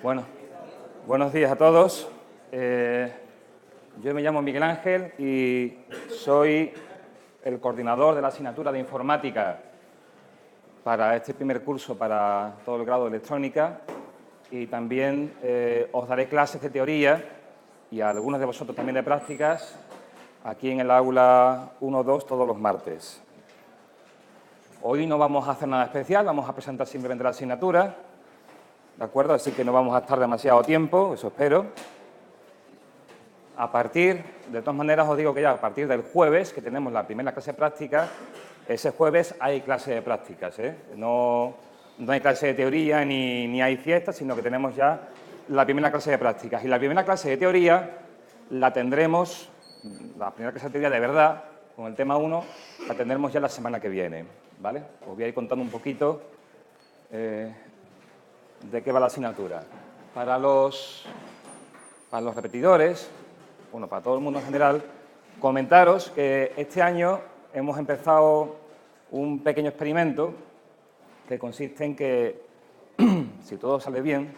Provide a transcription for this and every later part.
Bueno, buenos días a todos. Yo me llamo Miguel Ángel y soy el coordinador de la asignatura de informática para este primer curso para todo el grado de electrónica y también os daré clases de teoría y a algunos de vosotros también de prácticas aquí en el aula 1-2 todos los martes. Hoy no vamos a hacer nada especial, vamos a presentar simplemente la asignatura, ¿de acuerdo? Así que no vamos a estar demasiado tiempo, eso espero. De todas maneras os digo que ya a partir del jueves, que tenemos la primera clase de práctica, ese jueves hay clase de prácticas, ¿eh? No hay clase de teoría ni hay fiesta, sino que tenemos ya la primera clase de prácticas. Y la primera clase de teoría la tendremos, la primera clase de teoría de verdad, con el tema 1, la tendremos ya la semana que viene, ¿vale? Os voy a ir contando un poquito de qué va la asignatura. Para los repetidores, bueno, para todo el mundo en general, comentaros que este año hemos empezado un pequeño experimento que consiste en que, si todo sale bien,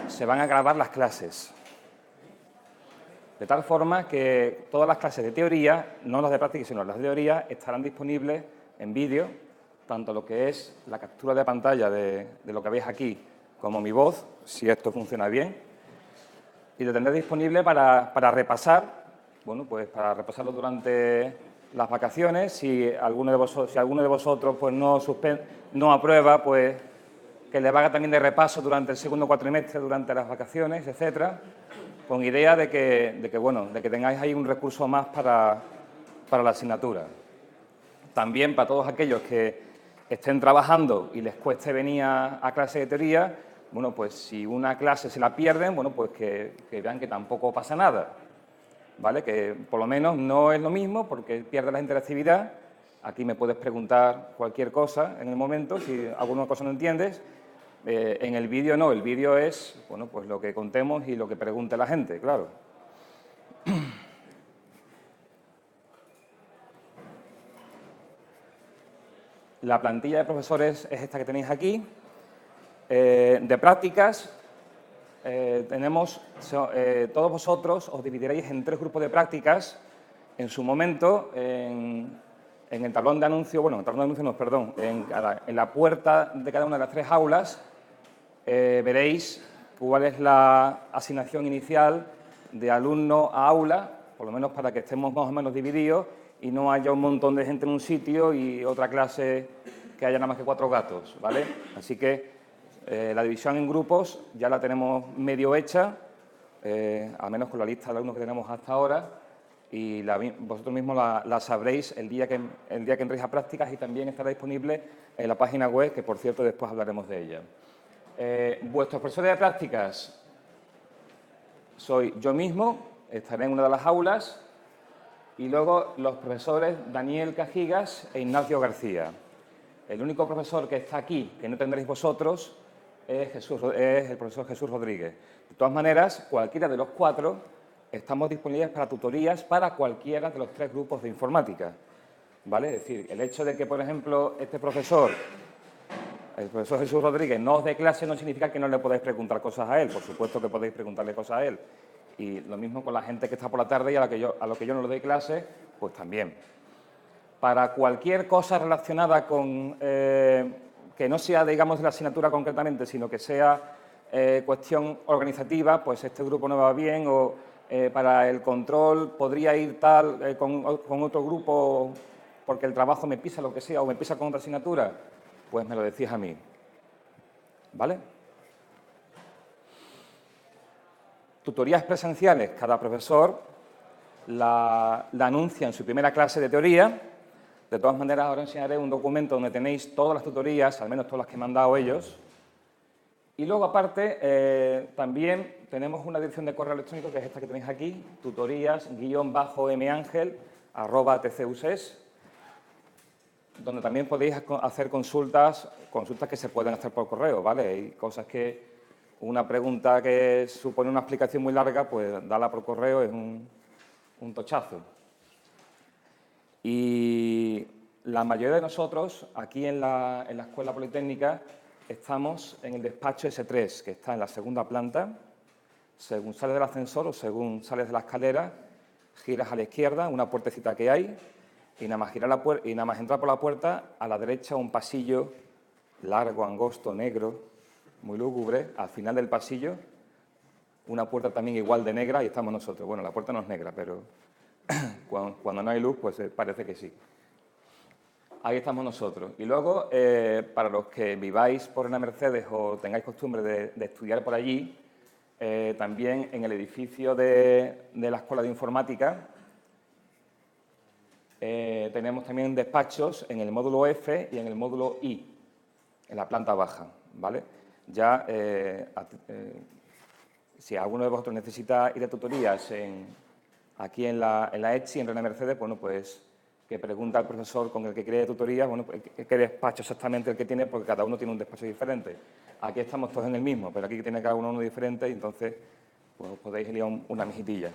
se van a grabar las clases. De tal forma que todas las clases de teoría, no las de práctica, sino las de teoría, estarán disponibles en vídeo, tanto lo que es la captura de pantalla de lo que veis aquí, como mi voz, si esto funciona bien, y lo tendré disponible para repasar, bueno, pues para repasarlo durante las vacaciones. Si alguno de vosotros pues no aprueba, pues que le haga también de repaso durante el segundo cuatrimestre, durante las vacaciones, etcétera, con idea de que tengáis ahí un recurso más para la asignatura. También para todos aquellos que estén trabajando y les cueste venir a clase de teoría, bueno, pues si una clase se la pierden, bueno, pues que vean que tampoco pasa nada, ¿vale? Que por lo menos no es lo mismo porque pierde la interactividad. Aquí me puedes preguntar cualquier cosa en el momento, si alguna cosa no entiendes. En el vídeo no, el vídeo es, bueno, pues lo que contemos y lo que pregunte la gente, claro. La plantilla de profesores es esta que tenéis aquí. De prácticas, todos vosotros os dividiréis en 3 grupos de prácticas. En su momento, en el tablón de anuncio, bueno, en el tablón de anuncio no, perdón, en la puerta de cada una de las 3 aulas veréis cuál es la asignación inicial de alumno a aula, por lo menos para que estemos más o menos divididos y no haya un montón de gente en un sitio y otra clase que haya nada más que 4 gatos, ¿vale? Así que la división en grupos ya la tenemos medio hecha, al menos con la lista de alumnos que tenemos hasta ahora, y vosotros mismos la sabréis el día que entréis a prácticas y también estará disponible en la página web, que por cierto después hablaremos de ella. Vuestros profesores de prácticas soy yo mismo, estaré en una de las aulas, y luego los profesores Daniel Cajigas e Ignacio García. El único profesor que está aquí, que no tendréis vosotros, es el profesor Jesús Rodríguez. De todas maneras, cualquiera de los 4 estamos disponibles para tutorías para cualquiera de los 3 grupos de informática, ¿vale? Es decir, el hecho de que, por ejemplo, el profesor Jesús Rodríguez no os dé clase no significa que no le podáis preguntar cosas a él. Por supuesto que podéis preguntarle cosas a él. Y lo mismo con la gente que está por la tarde y a lo que yo no le doy clase, pues también. Para cualquier cosa relacionada con, que no sea, digamos, de la asignatura concretamente, sino que sea cuestión organizativa, pues este grupo no va bien, o para el control podría ir tal con otro grupo porque el trabajo me pisa, lo que sea, o me pisa con otra asignatura, pues me lo decís a mí, ¿vale? Tutorías presenciales, cada profesor la anuncia en su primera clase de teoría. De todas maneras, ahora enseñaré un documento donde tenéis todas las tutorías, al menos todas las que me han dado ellos. Y luego, aparte, también tenemos una dirección de correo electrónico, que es esta que tenéis aquí, tutorías-mangel@tcuses, donde también podéis hacer consultas que se pueden hacer por correo, ¿vale? Hay cosas que una pregunta que supone una explicación muy larga, pues darla por correo es un tochazo. Y la mayoría de nosotros, aquí en la Escuela Politécnica, estamos en el despacho S3, que está en la segunda planta. Según sales del ascensor o según sales de la escalera, giras a la izquierda, una puertecita que hay, y nada más entrar por la puerta, a la derecha un pasillo largo, angosto, negro, muy lúgubre. Al final del pasillo, una puerta también igual de negra, y estamos nosotros. Bueno, la puerta no es negra, pero cuando no hay luz, pues parece que sí. Ahí estamos nosotros. Y luego, para los que viváis por Reina Mercedes o tengáis costumbre de estudiar por allí, también en el edificio de la Escuela de Informática tenemos también despachos en el módulo F y en el módulo I, en la planta baja, ¿vale? Ya, si alguno de vosotros necesita ir a tutorías aquí en la ETSI, en Reina Mercedes, bueno, pues que pregunta al profesor con el que quiere tutorías, bueno, pues, qué despacho exactamente el que tiene, porque cada uno tiene un despacho diferente. Aquí estamos todos en el mismo, pero aquí tiene cada uno diferente y entonces pues, podéis liar una mijitilla.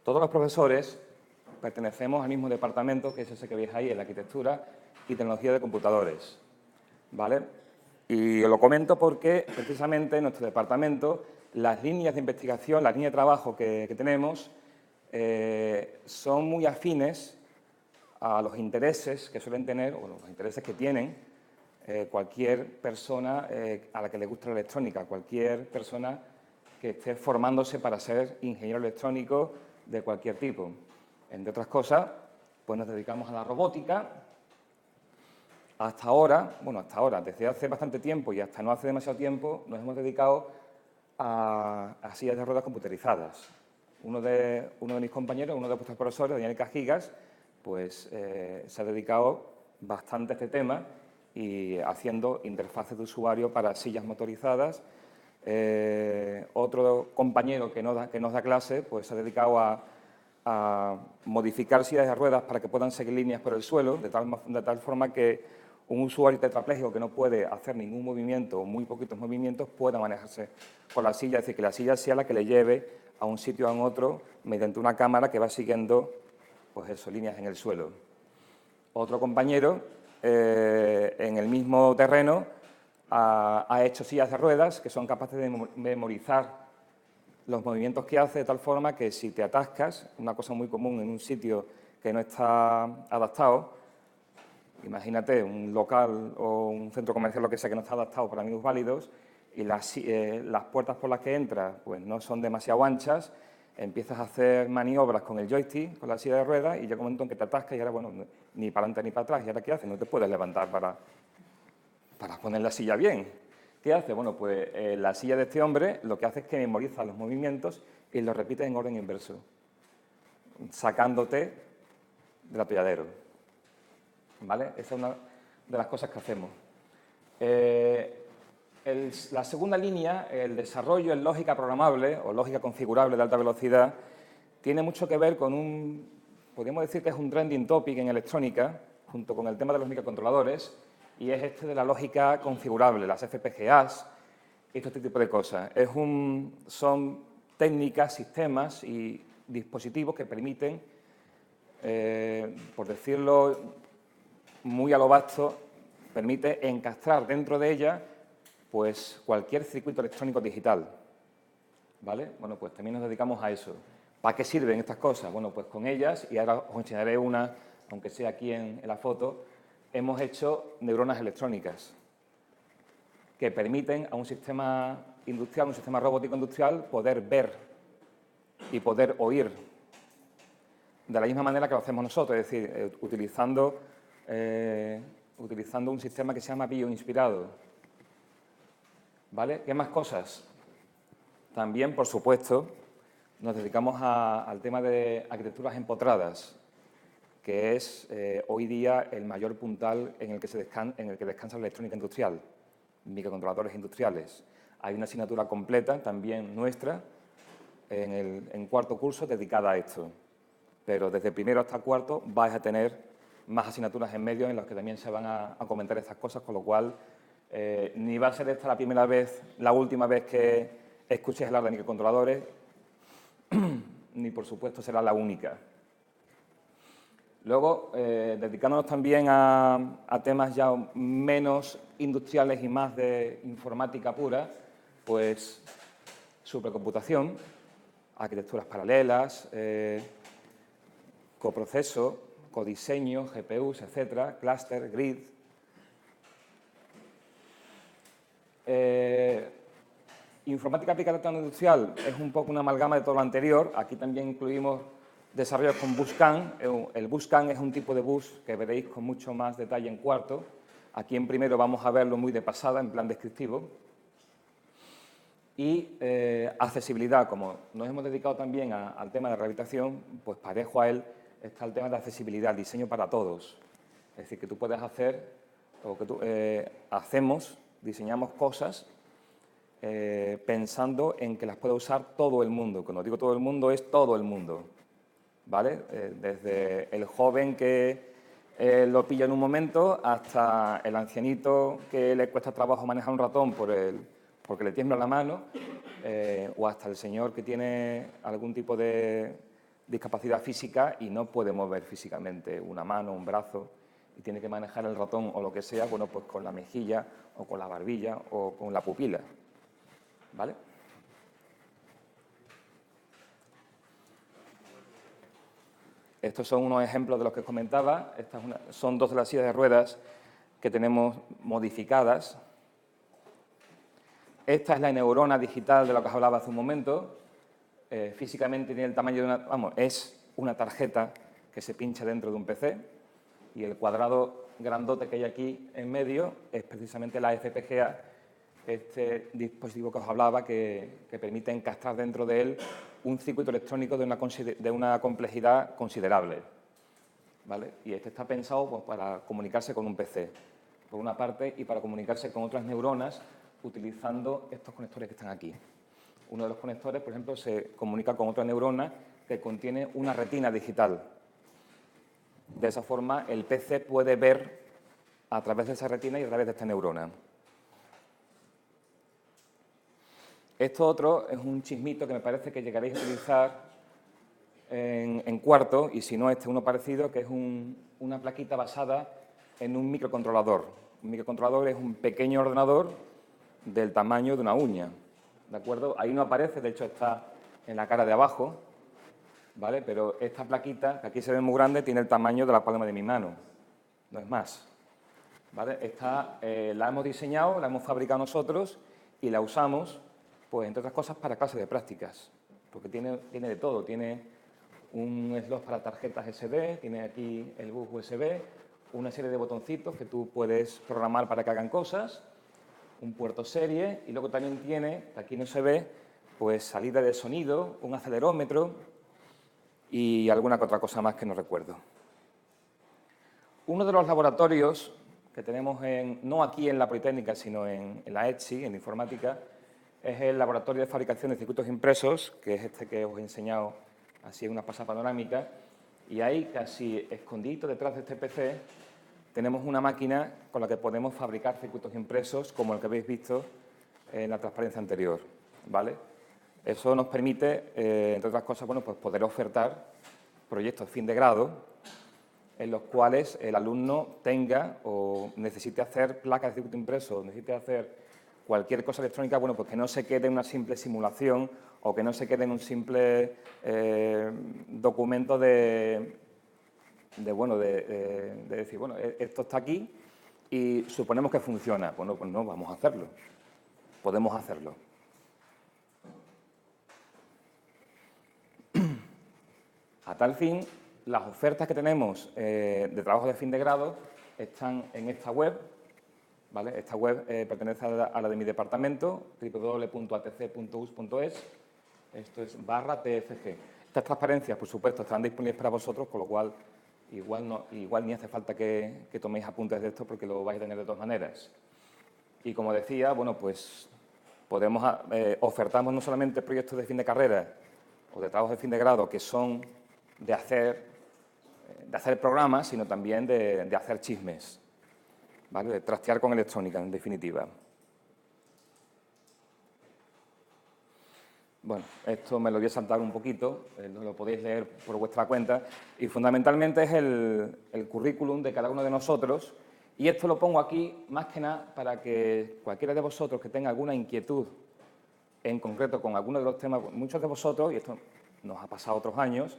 Todos los profesores pertenecemos al mismo departamento, que es ese que veis ahí, en la arquitectura y tecnología de computadores, ¿vale? Y os lo comento porque, precisamente, en nuestro departamento, las líneas de investigación, las líneas de trabajo que tenemos, son muy afines a los intereses que suelen tener, o los intereses que tienen cualquier persona a la que le gusta la electrónica, cualquier persona que esté formándose para ser ingeniero electrónico de cualquier tipo. Entre otras cosas, pues nos dedicamos a la robótica. Hasta ahora, desde hace bastante tiempo y hasta no hace demasiado tiempo, nos hemos dedicado a sillas de ruedas computerizadas. Uno de mis compañeros, uno de vuestros profesores, Daniel Cajigas, pues se ha dedicado bastante a este tema y haciendo interfaces de usuario para sillas motorizadas. Otro compañero que nos da clase, pues se ha dedicado a modificar sillas de ruedas para que puedan seguir líneas por el suelo, de tal forma que un usuario tetrapléjico que no puede hacer ningún movimiento o muy poquitos movimientos pueda manejarse con la silla, es decir, que la silla sea la que le lleve a un sitio o a otro mediante una cámara que va siguiendo pues eso, líneas en el suelo. Otro compañero, en el mismo terreno, ha hecho sillas de ruedas que son capaces de memorizar los movimientos que hace de tal forma que si te atascas, una cosa muy común en un sitio que no está adaptado, imagínate un local o un centro comercial, lo que sea, que no está adaptado para minusválidos y las puertas por las que entras pues, no son demasiado anchas, empiezas a hacer maniobras con el joystick, con la silla de ruedas y llega un momento en que te atascas y ahora, bueno, ni para adelante ni para atrás. ¿Y ahora qué haces? No te puedes levantar para poner la silla bien. ¿Qué hace? Bueno, pues la silla de este hombre lo que hace es que memoriza los movimientos y los repite en orden inverso, sacándote del atolladero. ¿Vale? Esa es una de las cosas que hacemos. La segunda línea, el desarrollo en lógica programable o lógica configurable de alta velocidad, tiene mucho que ver con podríamos decir que es un trending topic en electrónica, junto con el tema de los microcontroladores, y es este de la lógica configurable, las FPGAs y este tipo de cosas. Son técnicas, sistemas y dispositivos que permiten, por decirlo muy a lo vasto, permite encastrar dentro de ella pues, cualquier circuito electrónico digital. ¿Vale? Bueno, pues también nos dedicamos a eso. ¿Para qué sirven estas cosas? Bueno, pues con ellas, y ahora os enseñaré una, aunque sea aquí en la foto, hemos hecho neuronas electrónicas que permiten a un sistema industrial, un sistema robótico industrial, poder ver y poder oír de la misma manera que lo hacemos nosotros, es decir, utilizando un sistema que se llama bioinspirado. ¿Vale? ¿Qué más cosas? También, por supuesto, nos dedicamos al tema de arquitecturas empotradas, que es hoy día el mayor puntal en el que descansa la electrónica industrial, microcontroladores industriales. Hay una asignatura completa, también nuestra, en cuarto curso dedicada a esto. Pero desde primero hasta cuarto vais a tener más asignaturas en medio en las que también se van a comentar estas cosas, con lo cual ni va a ser esta la última vez que escuchéis hablar de microcontroladores, ni por supuesto será la única. Luego, dedicándonos también a temas ya menos industriales y más de informática pura, pues supercomputación, arquitecturas paralelas, coproceso, codiseño, GPUs, etcétera, clúster, grid. Informática aplicada a plano industrial es un poco una amalgama de todo lo anterior. Aquí también incluimos desarrollos con Buscan. El Buscan es un tipo de bus que veréis con mucho más detalle en cuarto. Aquí en primero vamos a verlo muy de pasada, en plan descriptivo. Y accesibilidad, como nos hemos dedicado también al tema de rehabilitación, pues parejo a él está el tema de accesibilidad, diseño para todos. Es decir, que tú puedes hacer, o que diseñamos cosas pensando en que las puede usar todo el mundo. Cuando digo todo el mundo, es todo el mundo, ¿vale? Desde el joven que lo pilla en un momento hasta el ancianito que le cuesta trabajo manejar un ratón porque le tiembla la mano, o hasta el señor que tiene algún tipo de discapacidad física y no puede mover físicamente una mano, un brazo, y tiene que manejar el ratón o lo que sea, bueno, pues con la mejilla o con la barbilla o con la pupila, ¿vale? Estos son unos ejemplos de los que comentaba. Son dos de las sillas de ruedas que tenemos modificadas. Esta es la neurona digital de la que os hablaba hace un momento. Físicamente tiene el tamaño de es una tarjeta que se pincha dentro de un PC y el cuadrado grandote que hay aquí en medio es precisamente la FPGA, este dispositivo que os hablaba que permite encastrar dentro de él un circuito electrónico de una complejidad considerable, ¿vale? Y este está pensado pues, para comunicarse con un PC, por una parte, y para comunicarse con otras neuronas utilizando estos conectores que están aquí. Uno de los conectores, por ejemplo, se comunica con otra neurona que contiene una retina digital. De esa forma, el PC puede ver a través de esa retina y a través de esta neurona. Esto otro es un chismito que me parece que llegaréis a utilizar en cuarto, y si no, este es uno parecido, que es una plaquita basada en un microcontrolador. Un microcontrolador es un pequeño ordenador del tamaño de una uña, ¿de acuerdo? Ahí no aparece, de hecho está en la cara de abajo, ¿vale? Pero esta plaquita, que aquí se ve muy grande, tiene el tamaño de la palma de mi mano, no es más, ¿vale? Esta la hemos diseñado, la hemos fabricado nosotros y la usamos, pues, entre otras cosas, para clases de prácticas, porque tiene de todo. Tiene un slot para tarjetas SD, tiene aquí el bus USB, una serie de botoncitos que tú puedes programar para que hagan cosas, un puerto serie y luego también tiene, que aquí no se ve, pues salida de sonido, un acelerómetro y alguna que otra cosa más que no recuerdo. Uno de los laboratorios que tenemos, no aquí en la Politécnica, sino en la ETSI, en informática, es el Laboratorio de Fabricación de Circuitos Impresos, que es este que os he enseñado así en una pasada panorámica, y ahí, casi escondido detrás de este PC, tenemos una máquina con la que podemos fabricar circuitos impresos, como el que habéis visto en la transparencia anterior, ¿vale? Eso nos permite, entre otras cosas, bueno, pues poder ofertar proyectos fin de grado en los cuales el alumno tenga o necesite hacer placas de circuito impreso, o necesite hacer cualquier cosa electrónica, bueno, pues que no se quede en una simple simulación o que no se quede en un simple documento de decir, bueno, esto está aquí y suponemos que funciona. Bueno, pues no, vamos a hacerlo. Podemos hacerlo. A tal fin, las ofertas que tenemos de trabajo de fin de grado están en esta web, ¿vale? Esta web pertenece a la de mi departamento, www.atc.us.es. Esto es /TFG. Estas transparencias, por supuesto, estarán disponibles para vosotros, con lo cual igual ni hace falta que toméis apuntes de esto porque lo vais a tener de todas maneras. Y como decía, bueno, pues ofertamos no solamente proyectos de fin de carrera o de trabajos de fin de grado que son de hacer programas, sino también de hacer chismes, ¿vale? De trastear con electrónica, en definitiva. Bueno, esto me lo voy a saltar un poquito, lo podéis leer por vuestra cuenta, y fundamentalmente es el currículum de cada uno de nosotros, y esto lo pongo aquí más que nada para que cualquiera de vosotros que tenga alguna inquietud en concreto con alguno de los temas, muchos de vosotros, y esto nos ha pasado otros años,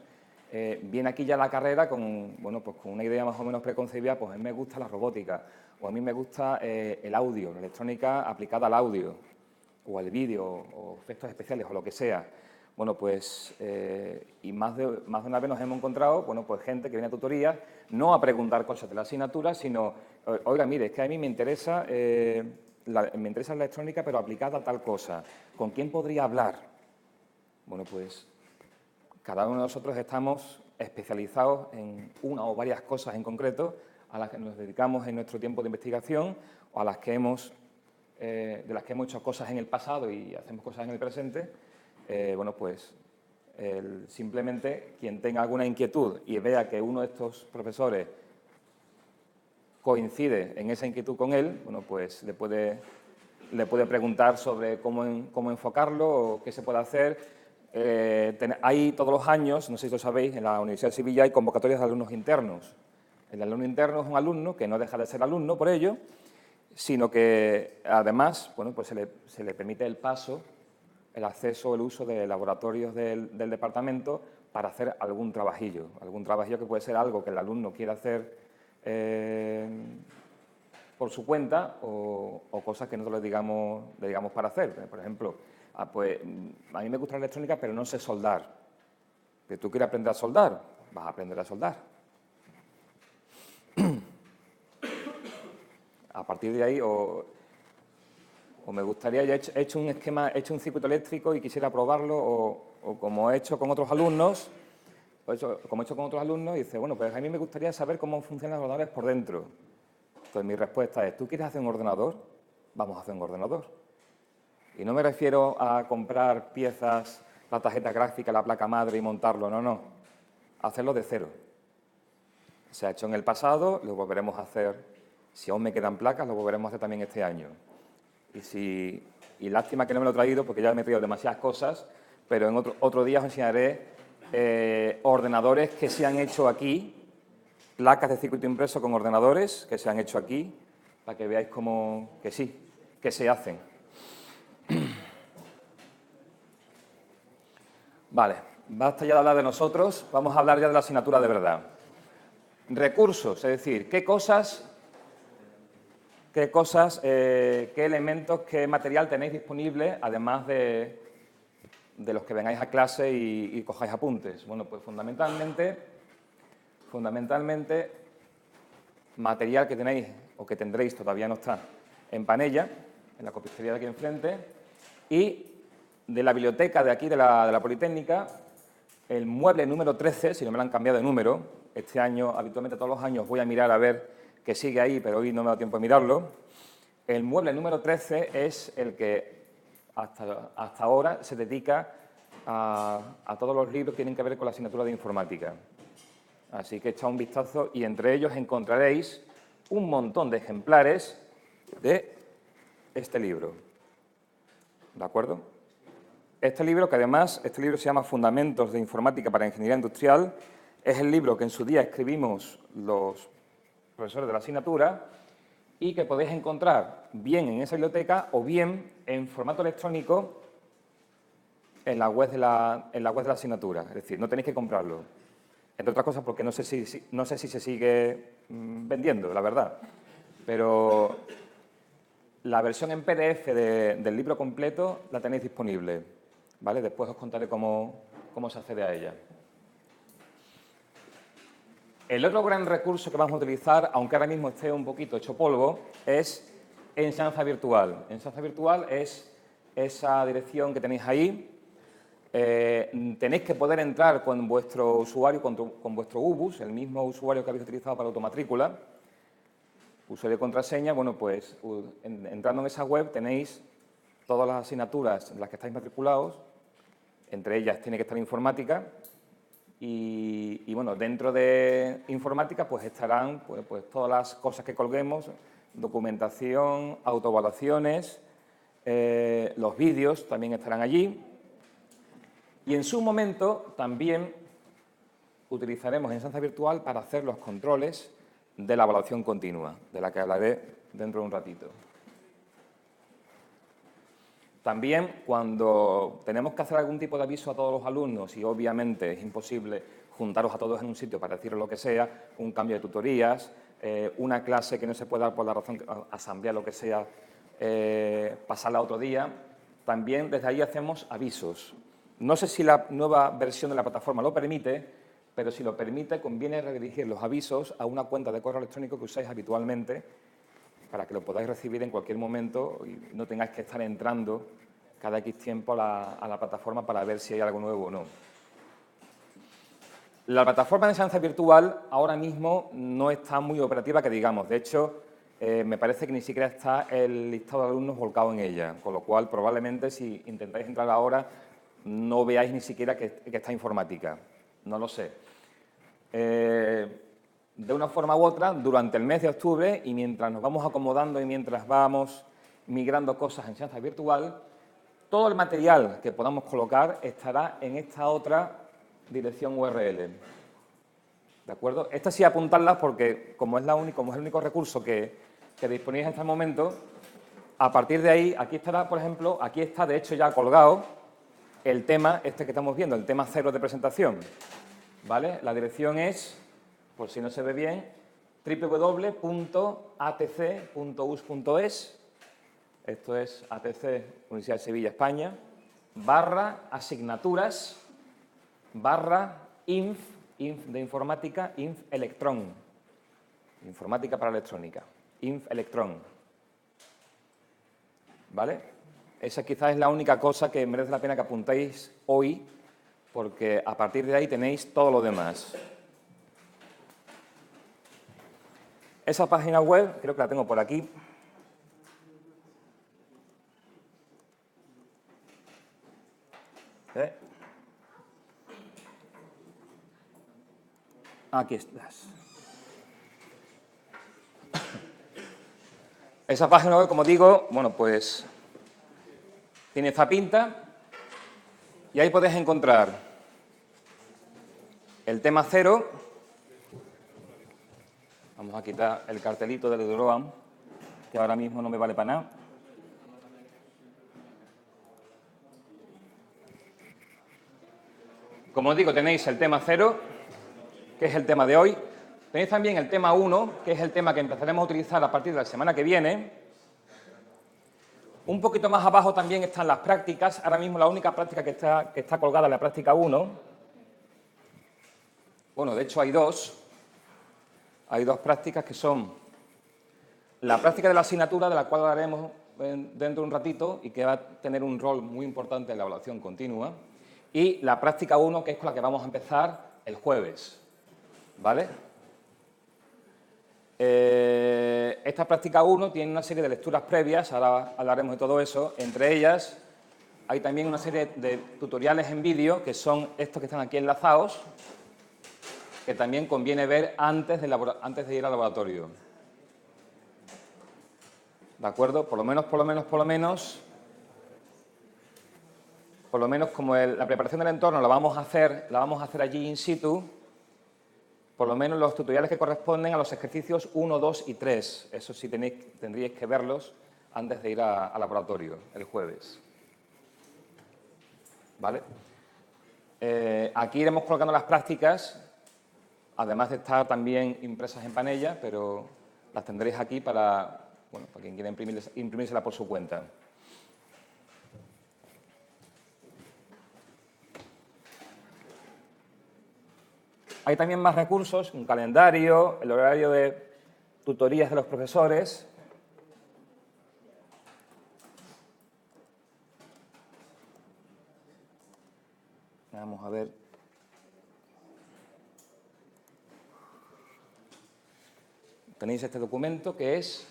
viene aquí ya la carrera con, bueno, pues con una idea más o menos preconcebida, pues a mí me gusta la robótica, o a mí me gusta el audio, la electrónica aplicada al audio, o al vídeo, o efectos especiales, o lo que sea. Bueno, pues, y más de una vez nos hemos encontrado, bueno, pues gente que viene a tutorías, no a preguntar cosas de la asignatura, sino, oiga, mire, es que a mí me interesa la electrónica, pero aplicada a tal cosa. ¿Con quién podría hablar? Bueno, pues cada uno de nosotros estamos especializados en una o varias cosas en concreto a las que nos dedicamos en nuestro tiempo de investigación o a las que de las que hemos hecho cosas en el pasado y hacemos cosas en el presente. Bueno, pues simplemente quien tenga alguna inquietud y vea que uno de estos profesores coincide en esa inquietud con él, bueno, pues le puede preguntar sobre cómo enfocarlo o qué se puede hacer. Hay todos los años, no sé si lo sabéis, en la Universidad de Sevilla hay convocatorias de alumnos internos. El alumno interno es un alumno que no deja de ser alumno por ello, sino que además, bueno, pues se le permite el paso, el acceso, el uso de laboratorios del departamento para hacer algún trabajillo que puede ser algo que el alumno quiera hacer por su cuenta o cosas que nosotros le digamos para hacer. Por ejemplo, pues a mí me gusta la electrónica, pero no sé soldar. Que tú quieres aprender a soldar, vas a aprender a soldar. A partir de ahí, o me gustaría, ya he hecho un esquema, he hecho un circuito eléctrico y quisiera probarlo, o como he hecho con otros alumnos, dice, bueno, pues a mí me gustaría saber cómo funcionan los ordenadores por dentro. Entonces, mi respuesta es, ¿tú quieres hacer un ordenador? Vamos a hacer un ordenador. Y no me refiero a comprar piezas, la tarjeta gráfica, la placa madre y montarlo, no. Hacerlo de cero. Se ha hecho en el pasado, lo volveremos a hacer, si aún me quedan placas, lo volveremos a hacer también este año. Y lástima que no me lo he traído porque ya me he traído demasiadas cosas, pero en otro día os enseñaré ordenadores que se han hecho aquí, placas de circuito impreso con ordenadores que se han hecho aquí, para que veáis que se hacen. Vale, basta ya de hablar de nosotros, vamos a hablar ya de la asignatura de verdad. Recursos, es decir, qué elementos, qué material tenéis disponible, además de los que vengáis a clase y cojáis apuntes. Bueno, pues fundamentalmente, material que tenéis o que tendréis, todavía no está, en Panella, en la copistería de aquí enfrente, y de la biblioteca de aquí, de la Politécnica, el mueble número 13, si no me lo han cambiado de número. Este año, habitualmente todos los años, voy a mirar a ver que sigue ahí, pero hoy no me da tiempo de mirarlo. El mueble número 13 es el que hasta ahora se dedica a todos los libros que tienen que ver con la asignatura de informática. Así que echad un vistazo y entre ellos encontraréis un montón de ejemplares de este libro. ¿De acuerdo? Este libro, que además, este libro se llama Fundamentos de Informática para Ingeniería Industrial, es el libro que en su día escribimos los profesores de la asignatura y que podéis encontrar bien en esa biblioteca o bien en formato electrónico en la web de la asignatura. Es decir, no tenéis que comprarlo. Entre otras cosas porque no sé si se sigue vendiendo, la verdad. Pero la versión en PDF del libro completo la tenéis disponible, ¿vale? Después os contaré cómo se accede a ella. El otro gran recurso que vamos a utilizar, aunque ahora mismo esté un poquito hecho polvo, es Enseñanza Virtual. Enseñanza Virtual es esa dirección que tenéis ahí. Tenéis que poder entrar con vuestro usuario, con vuestro UBUS, el mismo usuario que habéis utilizado para automatrícula. Usuario y contraseña, bueno, pues entrando en esa web tenéis todas las asignaturas en las que estáis matriculados, entre ellas tiene que estar informática, y bueno, dentro de informática pues estarán pues todas las cosas que colguemos, documentación, autoevaluaciones, los vídeos también estarán allí, Y en su momento también utilizaremos Enseñanza Virtual para hacer los controles de la evaluación continua, de la que hablaré dentro de un ratito. También, cuando tenemos que hacer algún tipo de aviso a todos los alumnos, y obviamente es imposible juntaros a todos en un sitio para deciros lo que sea, un cambio de tutorías, una clase que no se puede dar por la razón, asamblea, lo que sea, pasarla a otro día, también desde ahí hacemos avisos. No sé si la nueva versión de la plataforma lo permite, pero si lo permite, conviene redirigir los avisos a una cuenta de correo electrónico que usáis habitualmente para que lo podáis recibir en cualquier momento y no tengáis que estar entrando cada X tiempo a la plataforma para ver si hay algo nuevo o no. La plataforma de enseñanza virtual ahora mismo no está muy operativa, que digamos. De hecho, me parece que ni siquiera está el listado de alumnos volcado en ella, con lo cual probablemente si intentáis entrar ahora no veáis ni siquiera que está informática. No lo sé. De una forma u otra, durante el mes de octubre, y mientras nos vamos acomodando y mientras vamos migrando cosas en enseñanza virtual, todo el material que podamos colocar estará en esta otra dirección URL. ¿De acuerdo? Esta sí apuntarla porque, como es el único recurso que disponéis en este momento, a partir de ahí, aquí estará, por ejemplo, aquí está de hecho ya colgado el tema este que estamos viendo, el tema 0 de presentación. ¿Vale? La dirección es, por si no se ve bien, www.atc.us.es, esto es ATC, Universidad de Sevilla, España, /asignaturas, /inf de informática, inf electrón, informática para electrónica, inf electrón. ¿Vale? Esa quizás es la única cosa que merece la pena que apuntéis hoy, porque a partir de ahí tenéis todo lo demás. Esa página web, creo que la tengo por aquí. Aquí estás. Esa página web, como digo, bueno, pues tiene esta pinta y ahí podéis encontrar el tema 0. Vamos a quitar el cartelito del Eduroam, que ahora mismo no me vale para nada. Como os digo, tenéis el tema 0, que es el tema de hoy. Tenéis también el tema 1, que es el tema que empezaremos a utilizar a partir de la semana que viene. Un poquito más abajo también están las prácticas. Ahora mismo la única práctica que está colgada es la práctica 1. Bueno, de hecho hay dos. Hay dos prácticas que son la práctica de la asignatura, de la cual hablaremos dentro de un ratito y que va a tener un rol muy importante en la evaluación continua, y la práctica 1, que es con la que vamos a empezar el jueves. ¿Vale? Esta práctica 1 tiene una serie de lecturas previas, ahora hablaremos de todo eso. Entre ellas hay también una serie de tutoriales en vídeo, que son estos que están aquí enlazados, que también conviene ver antes de ir al laboratorio. ¿De acuerdo? Por lo menos como la preparación del entorno la vamos a hacer allí in situ, por lo menos los tutoriales que corresponden a los ejercicios 1, 2 y 3. Eso sí tendríais que verlos antes de ir al laboratorio el jueves. ¿Vale? Aquí iremos colocando las prácticas, además de estar también impresas en Panella, pero las tendréis aquí para quien quiera imprimírsela por su cuenta. Hay también más recursos, un calendario, el horario de tutorías de los profesores. Vamos a ver. Tenéis este documento que es,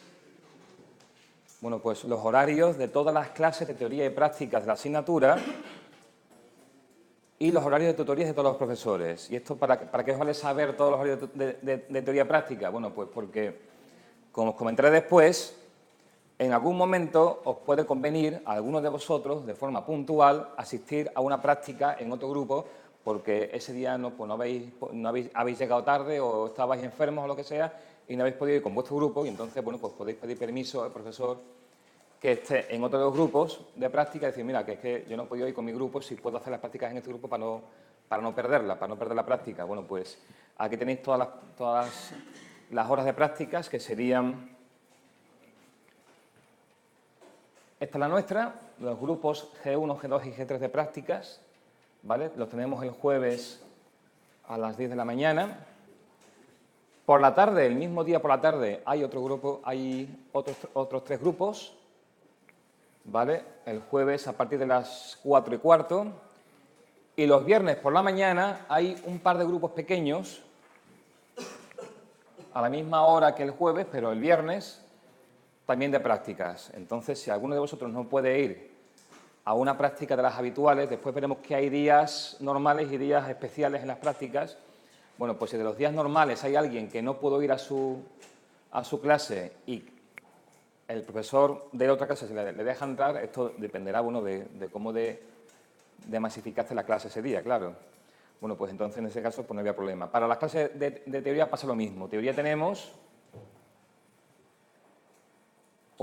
pues los horarios de todas las clases de teoría y prácticas de la asignatura y los horarios de tutorías de todos los profesores. ¿Y esto para qué os vale saber todos los horarios de teoría y práctica? Bueno, pues porque, como os comentaré después, en algún momento os puede convenir a algunos de vosotros, de forma puntual, asistir a una práctica en otro grupo, porque ese día habéis llegado tarde o estabais enfermos o lo que sea y no habéis podido ir con vuestro grupo, y entonces, bueno, pues podéis pedir permiso al profesor que esté en otro de los grupos de práctica y decir, mira, que es que yo no he podido ir con mi grupo, si puedo hacer las prácticas en este grupo para no perderla, para no perder la práctica. Bueno, pues aquí tenéis todas las horas de prácticas, que serían... Esta es la nuestra, los grupos G1, G2 y G3 de prácticas, ¿vale? Los tenemos el jueves a las 10 de la mañana. Por la tarde, el mismo día por la tarde, hay otro grupo, hay otros 3 grupos, ¿vale? El jueves a partir de las 4:15. Y los viernes por la mañana hay un par de grupos pequeños, a la misma hora que el jueves, pero el viernes, también de prácticas. Entonces, si alguno de vosotros no puede ir a una práctica de las habituales, después veremos que hay días normales y días especiales en las prácticas. Bueno, pues si de los días normales hay alguien que no pudo ir a su clase y el profesor de otra clase se le deja entrar, esto dependerá, bueno, de cómo de masificarse la clase ese día, claro. Bueno, pues entonces en ese caso pues no había problema. Para las clases de teoría pasa lo mismo. Teoría tenemos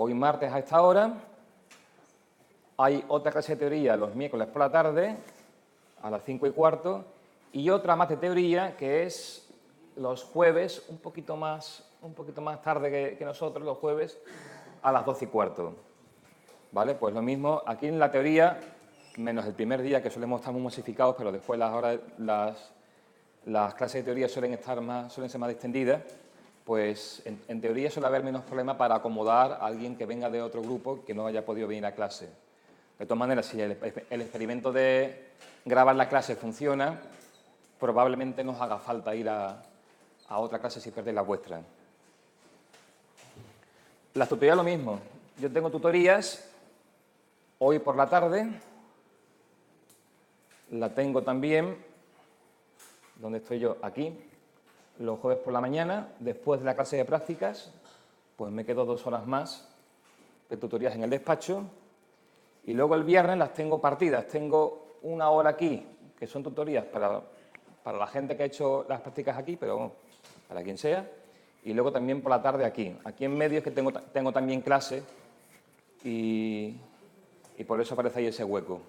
hoy martes a esta hora. Hay otra clase de teoría los miércoles por la tarde a las 5:15 y otra más de teoría que es los jueves, un poquito más tarde que nosotros, los jueves a las 12:15. ¿Vale? Pues lo mismo, aquí en la teoría, menos el primer día que solemos estar muy masificados, pero después las clases de teoría suelen ser más extendidas, pues en teoría suele haber menos problema para acomodar a alguien que venga de otro grupo que no haya podido venir a clase. De todas maneras, si el experimento de grabar la clase funciona, probablemente nos haga falta ir a otra clase si perdéis la vuestra. Las tutorías lo mismo. Yo tengo tutorías hoy por la tarde, la tengo también, ¿dónde estoy yo? Aquí, los jueves por la mañana, después de la clase de prácticas, pues me quedo 2 horas más de tutorías en el despacho. Y luego el viernes las tengo partidas. Tengo 1 hora aquí, que son tutorías para la gente que ha hecho las prácticas aquí, pero bueno, para quien sea. Y luego también por la tarde aquí. Aquí en medio es que tengo también clase y por eso aparece ahí ese hueco.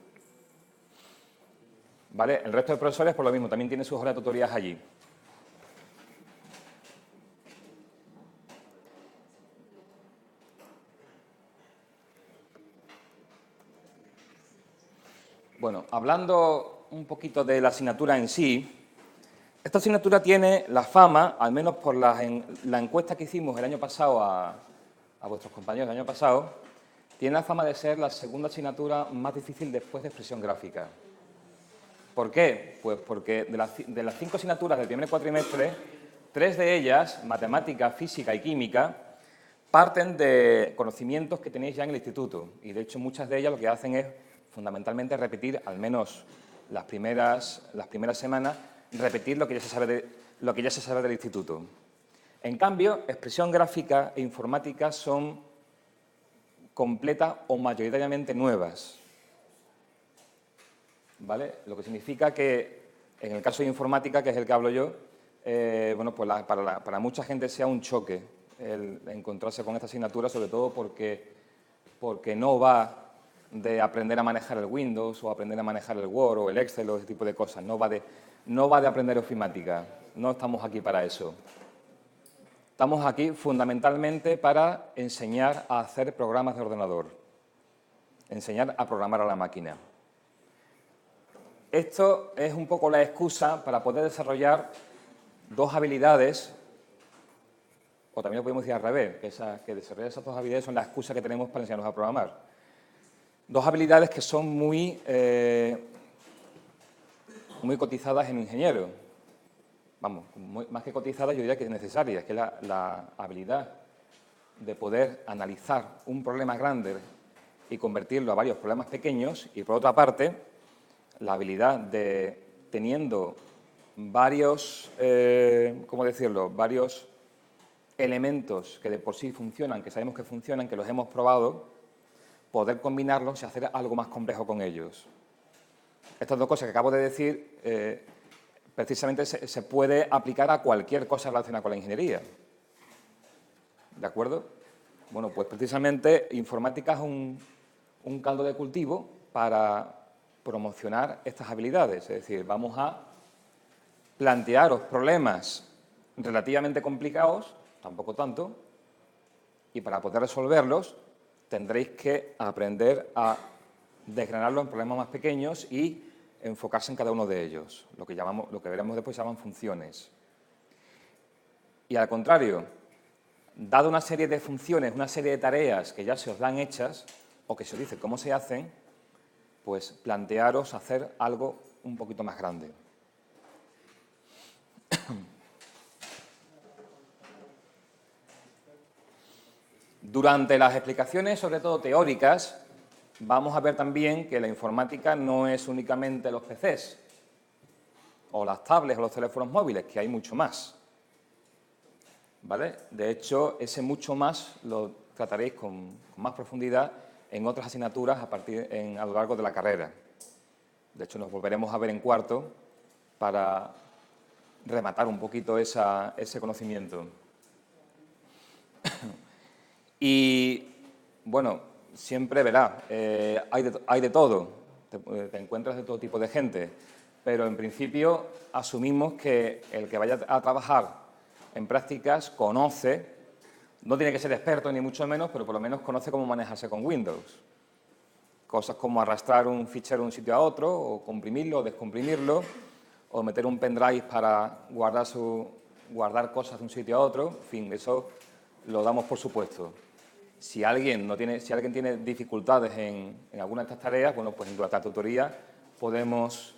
¿Vale? El resto de profesores, por lo mismo, también tienen sus horas de tutorías allí. Bueno, hablando un poquito de la asignatura en sí, esta asignatura tiene la fama, al menos por la encuesta que hicimos el año pasado a vuestros compañeros el año pasado, tiene la fama de ser la segunda asignatura más difícil después de expresión gráfica. ¿Por qué? Pues porque de las 5 asignaturas del primer cuatrimestre, 3 de ellas, matemática, física y química, parten de conocimientos que tenéis ya en el instituto. Y de hecho muchas de ellas lo que hacen es fundamentalmente repetir, al menos las primeras semanas, repetir lo que ya se sabe del instituto. En cambio, expresión gráfica e informática son completas o mayoritariamente nuevas. ¿Vale? Lo que significa que, en el caso de informática, que es el que hablo yo, bueno, pues para mucha gente sea un choque el encontrarse con esta asignatura, sobre todo porque no va de aprender a manejar el Windows o aprender a manejar el Word o el Excel o ese tipo de cosas. No va de aprender ofimática. No estamos aquí para eso. Estamos aquí fundamentalmente para enseñar a hacer programas de ordenador, enseñar a programar a la máquina. Esto es un poco la excusa para poder desarrollar 2 habilidades, o también lo podemos decir al revés, que desarrollar esas 2 habilidades son la excusa que tenemos para enseñarnos a programar. 2 habilidades que son muy cotizadas en ingenieros. Vamos, más que cotizadas, yo diría que es necesaria, que es la habilidad de poder analizar un problema grande y convertirlo a varios problemas pequeños, y por otra parte, la habilidad de, teniendo varios, ¿cómo decirlo?, varios elementos que de por sí funcionan, que sabemos que funcionan, que los hemos probado, poder combinarlos y hacer algo más complejo con ellos. Estas dos cosas que acabo de decir, precisamente se puede aplicar a cualquier cosa relacionada con la ingeniería. ¿De acuerdo? Bueno, pues precisamente informática es un caldo de cultivo para promocionar estas habilidades. Es decir, vamos a plantearos problemas relativamente complicados, tampoco tanto, y para poder resolverlos tendréis que aprender a desgranarlo en problemas más pequeños y enfocarse en cada uno de ellos, lo que veremos después se llaman funciones. Y al contrario, dado una serie de funciones, una serie de tareas que ya se os dan hechas, o que se os dice cómo se hacen, pues plantearos hacer algo un poquito más grande. Durante las explicaciones, sobre todo teóricas, vamos a ver también que la informática no es únicamente los PCs, o las tablets, o los teléfonos móviles, que hay mucho más. ¿Vale? De hecho, ese mucho más lo trataréis con más profundidad en otras asignaturas a lo largo de la carrera. De hecho, nos volveremos a ver en cuarto para rematar un poquito ese conocimiento. Y, bueno, siempre verás, hay de todo, te encuentras de todo tipo de gente, pero en principio asumimos que el que vaya a trabajar en prácticas conoce, no tiene que ser experto ni mucho menos, pero por lo menos conoce cómo manejarse con Windows. Cosas como arrastrar un fichero de un sitio a otro, o comprimirlo, o descomprimirlo, o meter un pendrive para guardar cosas de un sitio a otro. En fin, eso lo damos por supuesto. Si alguien tiene dificultades en alguna de estas tareas, bueno, pues durante la tutoría podemos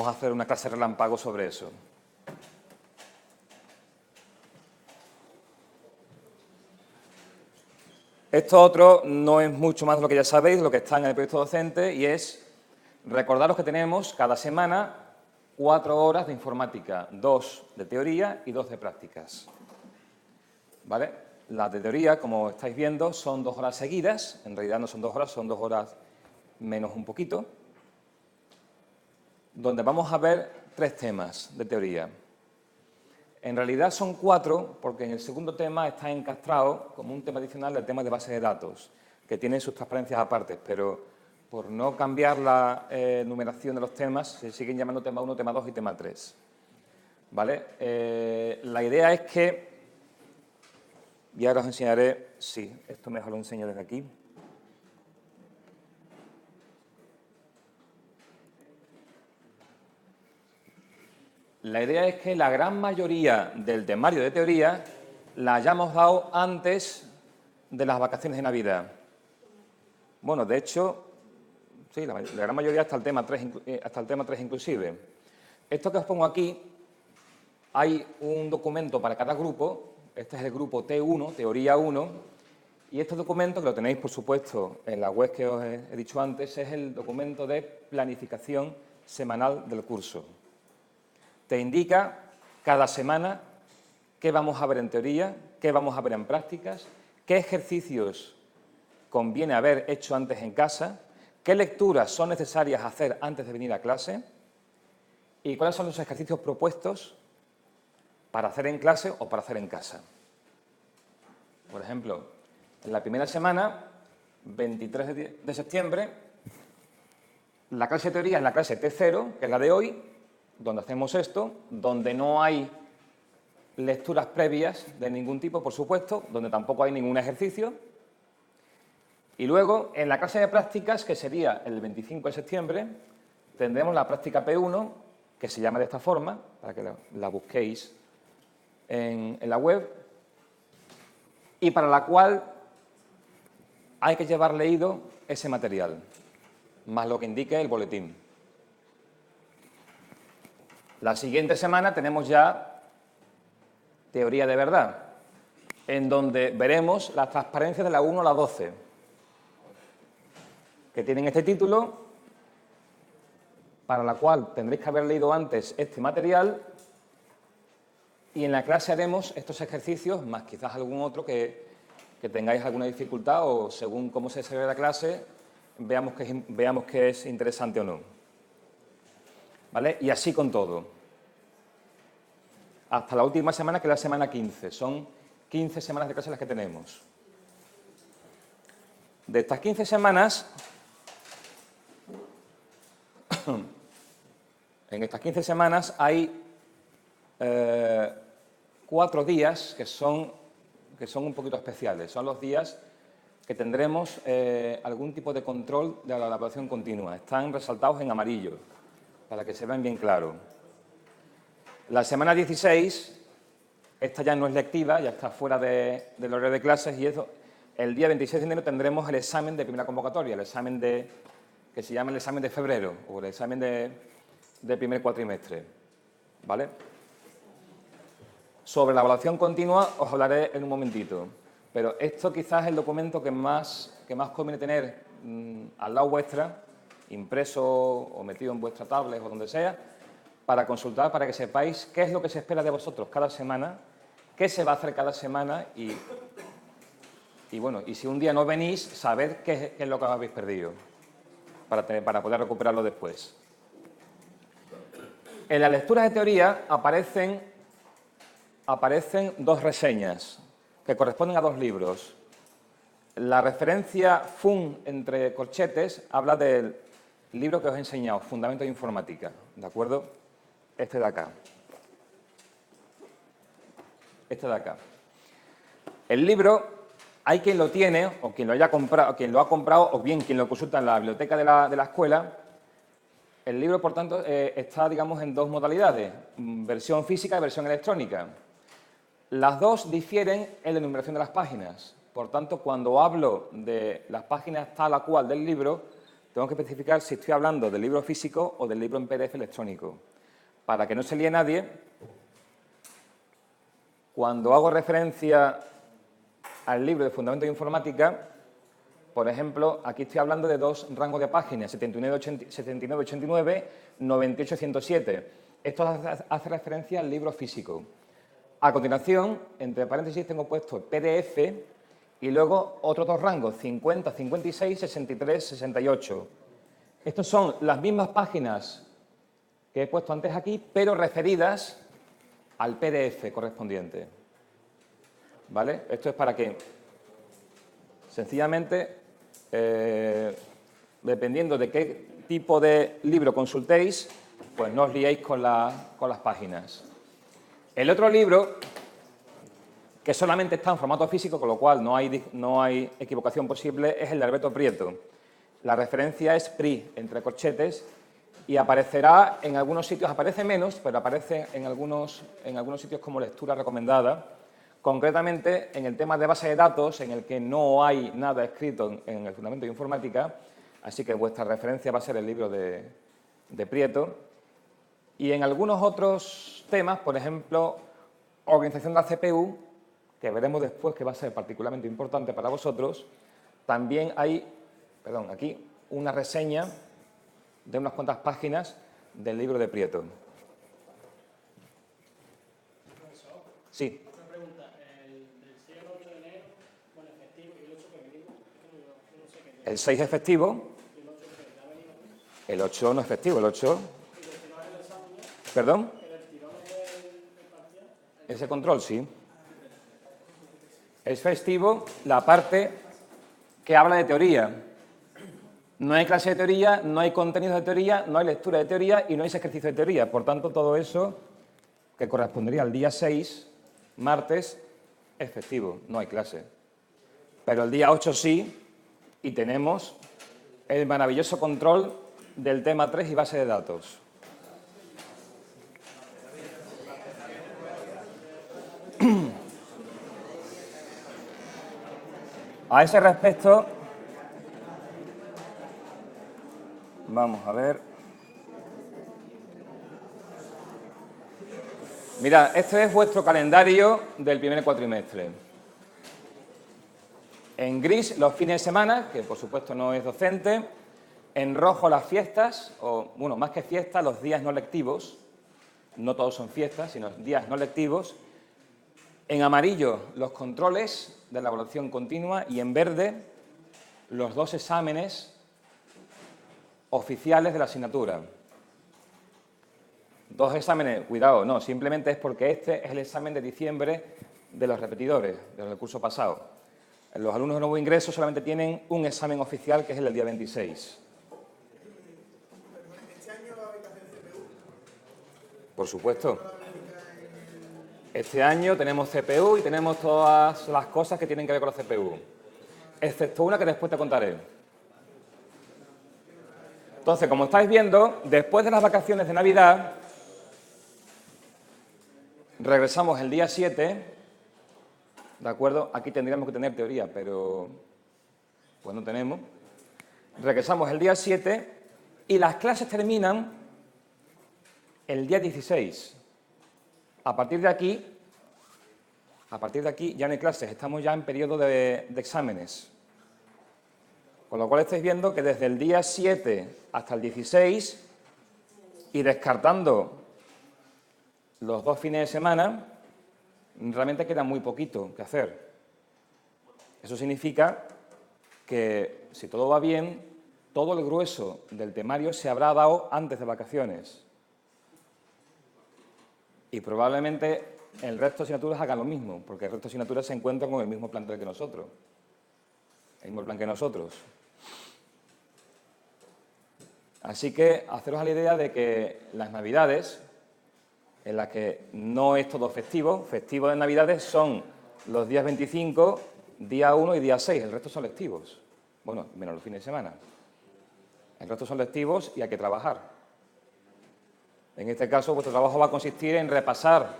hacer una clase relámpago sobre eso. Esto otro no es mucho más de lo que ya sabéis, lo que está en el proyecto docente, y es recordaros que tenemos cada semana 4 horas de informática, 2 de teoría y 2 de prácticas. ¿Vale? Las de teoría, como estáis viendo, son 2 horas seguidas, en realidad no son 2 horas, son 2 horas menos un poquito, donde vamos a ver 3 temas de teoría. En realidad son 4, porque en el segundo tema está encastrado como un tema adicional del tema de base de datos, que tiene sus transparencias aparte, pero por no cambiar la numeración de los temas, se siguen llamando tema 1, tema 2 y tema 3. ¿Vale? La idea es que, y ahora os enseñaré, sí, esto mejor lo enseño desde aquí. La idea es que la gran mayoría del temario de teoría la hayamos dado antes de las vacaciones de Navidad. Bueno, de hecho, sí, la gran mayoría hasta el tema 3 inclusive. Esto que os pongo aquí, hay un documento para cada grupo, este es el grupo T1, Teoría 1, y este documento, que lo tenéis, por supuesto, en la web que os he dicho antes, es el documento de planificación semanal del curso. Te indica cada semana qué vamos a ver en teoría, qué vamos a ver en prácticas, qué ejercicios conviene haber hecho antes en casa, qué lecturas son necesarias hacer antes de venir a clase y cuáles son los ejercicios propuestos para hacer en clase o para hacer en casa. Por ejemplo, en la primera semana, 23 de septiembre, la clase de teoría es la clase T0, que es la de hoy, donde hacemos esto, donde no hay lecturas previas de ningún tipo, por supuesto, donde tampoco hay ningún ejercicio. Y luego, en la clase de prácticas, que sería el 25 de septiembre, tendremos la práctica P1, que se llama de esta forma, para que la busquéis en la web, y para la cual hay que llevar leído ese material, más lo que indique el boletín. La siguiente semana tenemos ya teoría de verdad, en donde veremos las transparencias de la 1 a la 12, que tienen este título, para la cual tendréis que haber leído antes este material Y en la clase haremos estos ejercicios, más quizás algún otro que tengáis alguna dificultad o según cómo se desarrolle la clase, veamos que es interesante o no. ¿Vale? Y así con todo. Hasta la última semana, que es la semana 15. Son 15 semanas de clase las que tenemos. De estas 15 semanas, en estas 15 semanas hay 4 días que son un poquito especiales. Son los días que tendremos algún tipo de control de la evaluación continua. Están resaltados en amarillo, para que se vean bien claro. La semana 16, esta ya no es lectiva, ya está fuera del horario de clases, y el día 26 de enero tendremos el examen de primera convocatoria, el examen que se llama el examen de febrero, o el examen de primer cuatrimestre. ¿Vale? Sobre la evaluación continua os hablaré en un momentito, pero esto quizás es el documento que más conviene tener al lado vuestra, impreso o metido en vuestra tablet o donde sea, para consultar, para que sepáis qué es lo que se espera de vosotros cada semana, qué se va a hacer cada semana y bueno, y si un día no venís, saber qué es lo que habéis perdido, para poder recuperarlo después. En las lecturas de teoría aparecen 2 reseñas que corresponden a 2 libros. La referencia FUN entre corchetes habla del libro que os he enseñado, Fundamentos de Informática, ¿de acuerdo? Este de acá. Este de acá. El libro, hay quien lo tiene, o quien lo haya comprado, quien lo ha comprado, o bien quien lo consulta en la biblioteca de la escuela. El libro, por tanto, está, digamos, en 2 modalidades, versión física y versión electrónica. Las 2 difieren en la numeración de las páginas. Por tanto, cuando hablo de las páginas tal a cual del libro, tengo que especificar si estoy hablando del libro físico o del libro en PDF electrónico. Para que no se líe nadie, cuando hago referencia al libro de Fundamentos de Informática, por ejemplo, aquí estoy hablando de 2 rangos de páginas, 79-89, 98-107. Esto hace referencia al libro físico. A continuación, entre paréntesis, tengo puesto PDF y luego otros 2 rangos, 50, 56, 63, 68. Estos son las mismas páginas que he puesto antes aquí, pero referidas al PDF correspondiente. ¿Vale? Esto es para que, sencillamente, dependiendo de qué tipo de libro consultéis, pues no os liéis con las páginas. El otro libro, que solamente está en formato físico, con lo cual no hay equivocación posible, es el de Alberto Prieto. La referencia es PRI, entre corchetes, y aparecerá en algunos sitios, aparece menos, pero aparece en algunos sitios como lectura recomendada, concretamente en el tema de base de datos, en el que no hay nada escrito en el Fundamento de Informática, así que vuestra referencia va a ser el libro de Prieto. Y en algunos otros temas, por ejemplo, organización de la CPU, que veremos después que va a ser particularmente importante para vosotros, también hay, aquí una reseña de unas cuantas páginas del libro de Prieto. Sí. Otra pregunta, del 6 al 8 de enero, bueno, efectivo, y el 8 que venimos, no sé qué. El 6 es efectivo. ¿Y el 8 que ha venido? El 8 no es efectivo, el 8... ¿Y los tirones del examen ya? ¿Perdón? ¿El tirón del parcial? Ese control, sí. Es festivo la parte que habla de teoría. No hay clase de teoría, no hay contenidos de teoría, no hay lectura de teoría y no hay ejercicio de teoría. Por tanto, todo eso, que correspondería al día 6, martes, es festivo, no hay clase. Pero el día 8 sí, y tenemos el maravilloso control del tema 3 y base de datos. A ese respecto, vamos a ver. Mirad, este es vuestro calendario del primer cuatrimestre. En gris los fines de semana, que por supuesto no es docente. En rojo las fiestas, o bueno, más que fiestas, los días no lectivos. no todos son fiestas, sino días no lectivos. En amarillo, los controles de la evaluación continua y en verde, los 2 exámenes oficiales de la asignatura. 2 exámenes, cuidado, no, simplemente es porque este es el examen de diciembre de los repetidores, de los del curso pasado. Los alumnos de nuevo ingreso solamente tienen un examen oficial, que es el del día 26. ¿Este año va a haber que hacer CPU? Por supuesto. Este año tenemos CPU y tenemos todas las cosas que tienen que ver con la CPU, excepto una que después te contaré. Entonces, como estáis viendo, después de las vacaciones de Navidad, regresamos el día 7, ¿de acuerdo? Aquí tendríamos que tener teoría, pero pues no tenemos. Regresamos el día 7 y las clases terminan el día 16. A partir de aquí ya no hay clases, estamos ya en periodo de exámenes. Con lo cual estáis viendo que desde el día 7 hasta el 16, y descartando los 2 fines de semana, realmente queda muy poquito que hacer. Eso significa que, si todo va bien, todo el grueso del temario se habrá dado antes de vacaciones. Y probablemente el resto de asignaturas hagan lo mismo, porque el resto de asignaturas se encuentran con el mismo plantel que nosotros. El mismo plan que nosotros. Así que haceros a la idea de que las Navidades, en las que no es todo festivo, festivos de Navidades son los días 25, día 1 y día 6, el resto son lectivos. Bueno, menos los fines de semana. El resto son lectivos y hay que trabajar. En este caso, vuestro trabajo va a consistir en repasar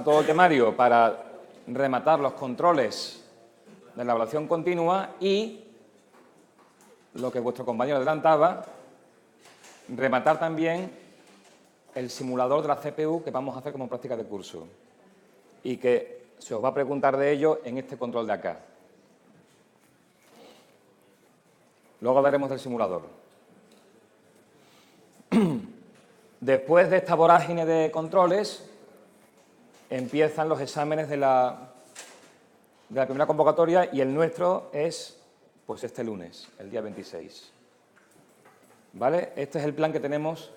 todo el temario para rematar los controles de la evaluación continua y, lo que vuestro compañero adelantaba, rematar también el simulador de la CPU que vamos a hacer como práctica de curso y que se os va a preguntar de ello en este control de acá. Luego hablaremos del simulador. Después de esta vorágine de controles, empiezan los exámenes de la primera convocatoria y el nuestro es pues este lunes, el día 26. ¿Vale? Este es el plan que tenemos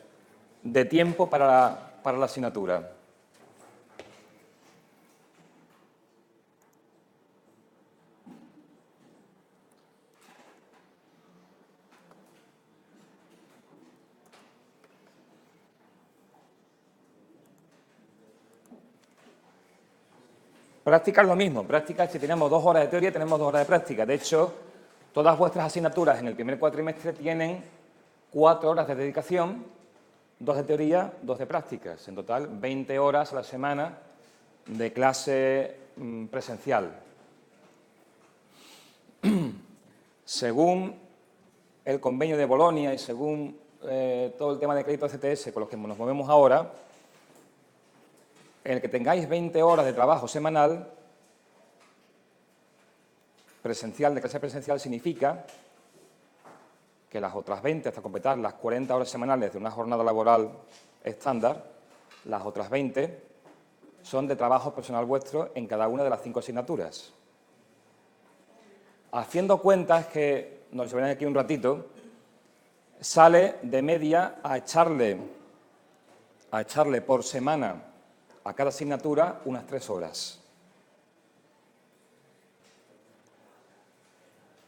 de tiempo para la asignatura. Práctica es lo mismo. Práctica, si tenemos 2 horas de teoría, tenemos 2 horas de práctica. De hecho, todas vuestras asignaturas en el primer cuatrimestre tienen 4 horas de dedicación, 2 de teoría, 2 de prácticas. En total, 20 horas a la semana de clase presencial. Según el convenio de Bolonia y según todo el tema de crédito CTS con los que nos movemos ahora, en el que tengáis 20 horas de trabajo semanal presencial, de clase presencial, significa que las otras 20, hasta completar las 40 horas semanales de una jornada laboral estándar, las otras 20 son de trabajo personal vuestro en cada una de las 5 asignaturas. Haciendo cuentas, que nos llevarán aquí un ratito, sale de media a echarle por semana a cada asignatura unas 3 horas.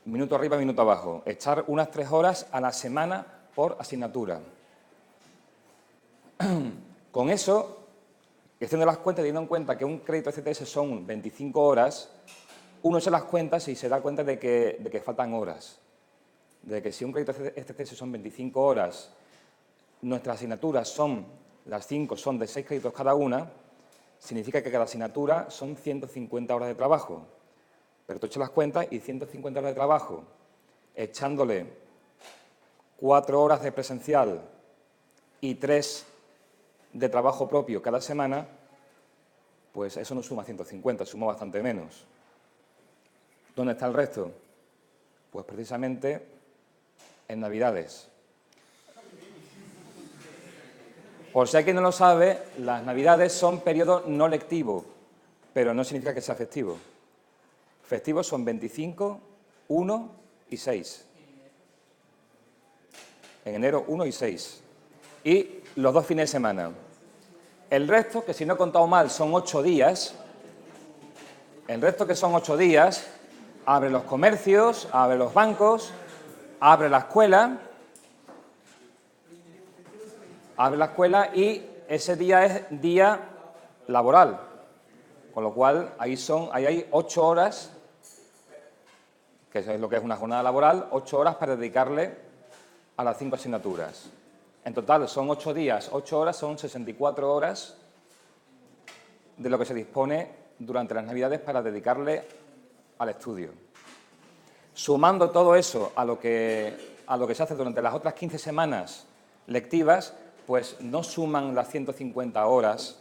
Minuto arriba, minuto abajo. Echar unas 3 horas a la semana por asignatura. Con eso, y haciendo las cuentas, teniendo en cuenta que un crédito CTS son 25 horas, uno se las cuentas y se da cuenta de que faltan horas. De que si un crédito CTS son 25 horas, nuestras asignaturas son, las 5 son de 6 créditos cada una, significa que cada asignatura son 150 horas de trabajo. Pero tú echas las cuentas y 150 horas de trabajo, echándole 4 horas de presencial y 3 de trabajo propio cada semana, pues eso no suma 150, suma bastante menos. ¿Dónde está el resto? Pues precisamente en Navidades. Por si alguien no lo sabe, las Navidades son periodo no lectivo, pero no significa que sea festivo. Festivos son 25, 1 y 6. En enero 1 y 6. Y los 2 fines de semana. El resto, que si no he contado mal, son 8 días. El resto, que son 8 días, abre los comercios, abre los bancos, abre la escuela. Abre la escuela y ese día es día laboral. Con lo cual, ahí hay 8 horas, que es lo que es una jornada laboral, 8 horas para dedicarle a las 5 asignaturas. En total son 8 días, 8 horas son 64 horas de lo que se dispone durante las Navidades para dedicarle al estudio. Sumando todo eso a lo que se hace durante las otras 15 semanas lectivas, pues no suman las 150 horas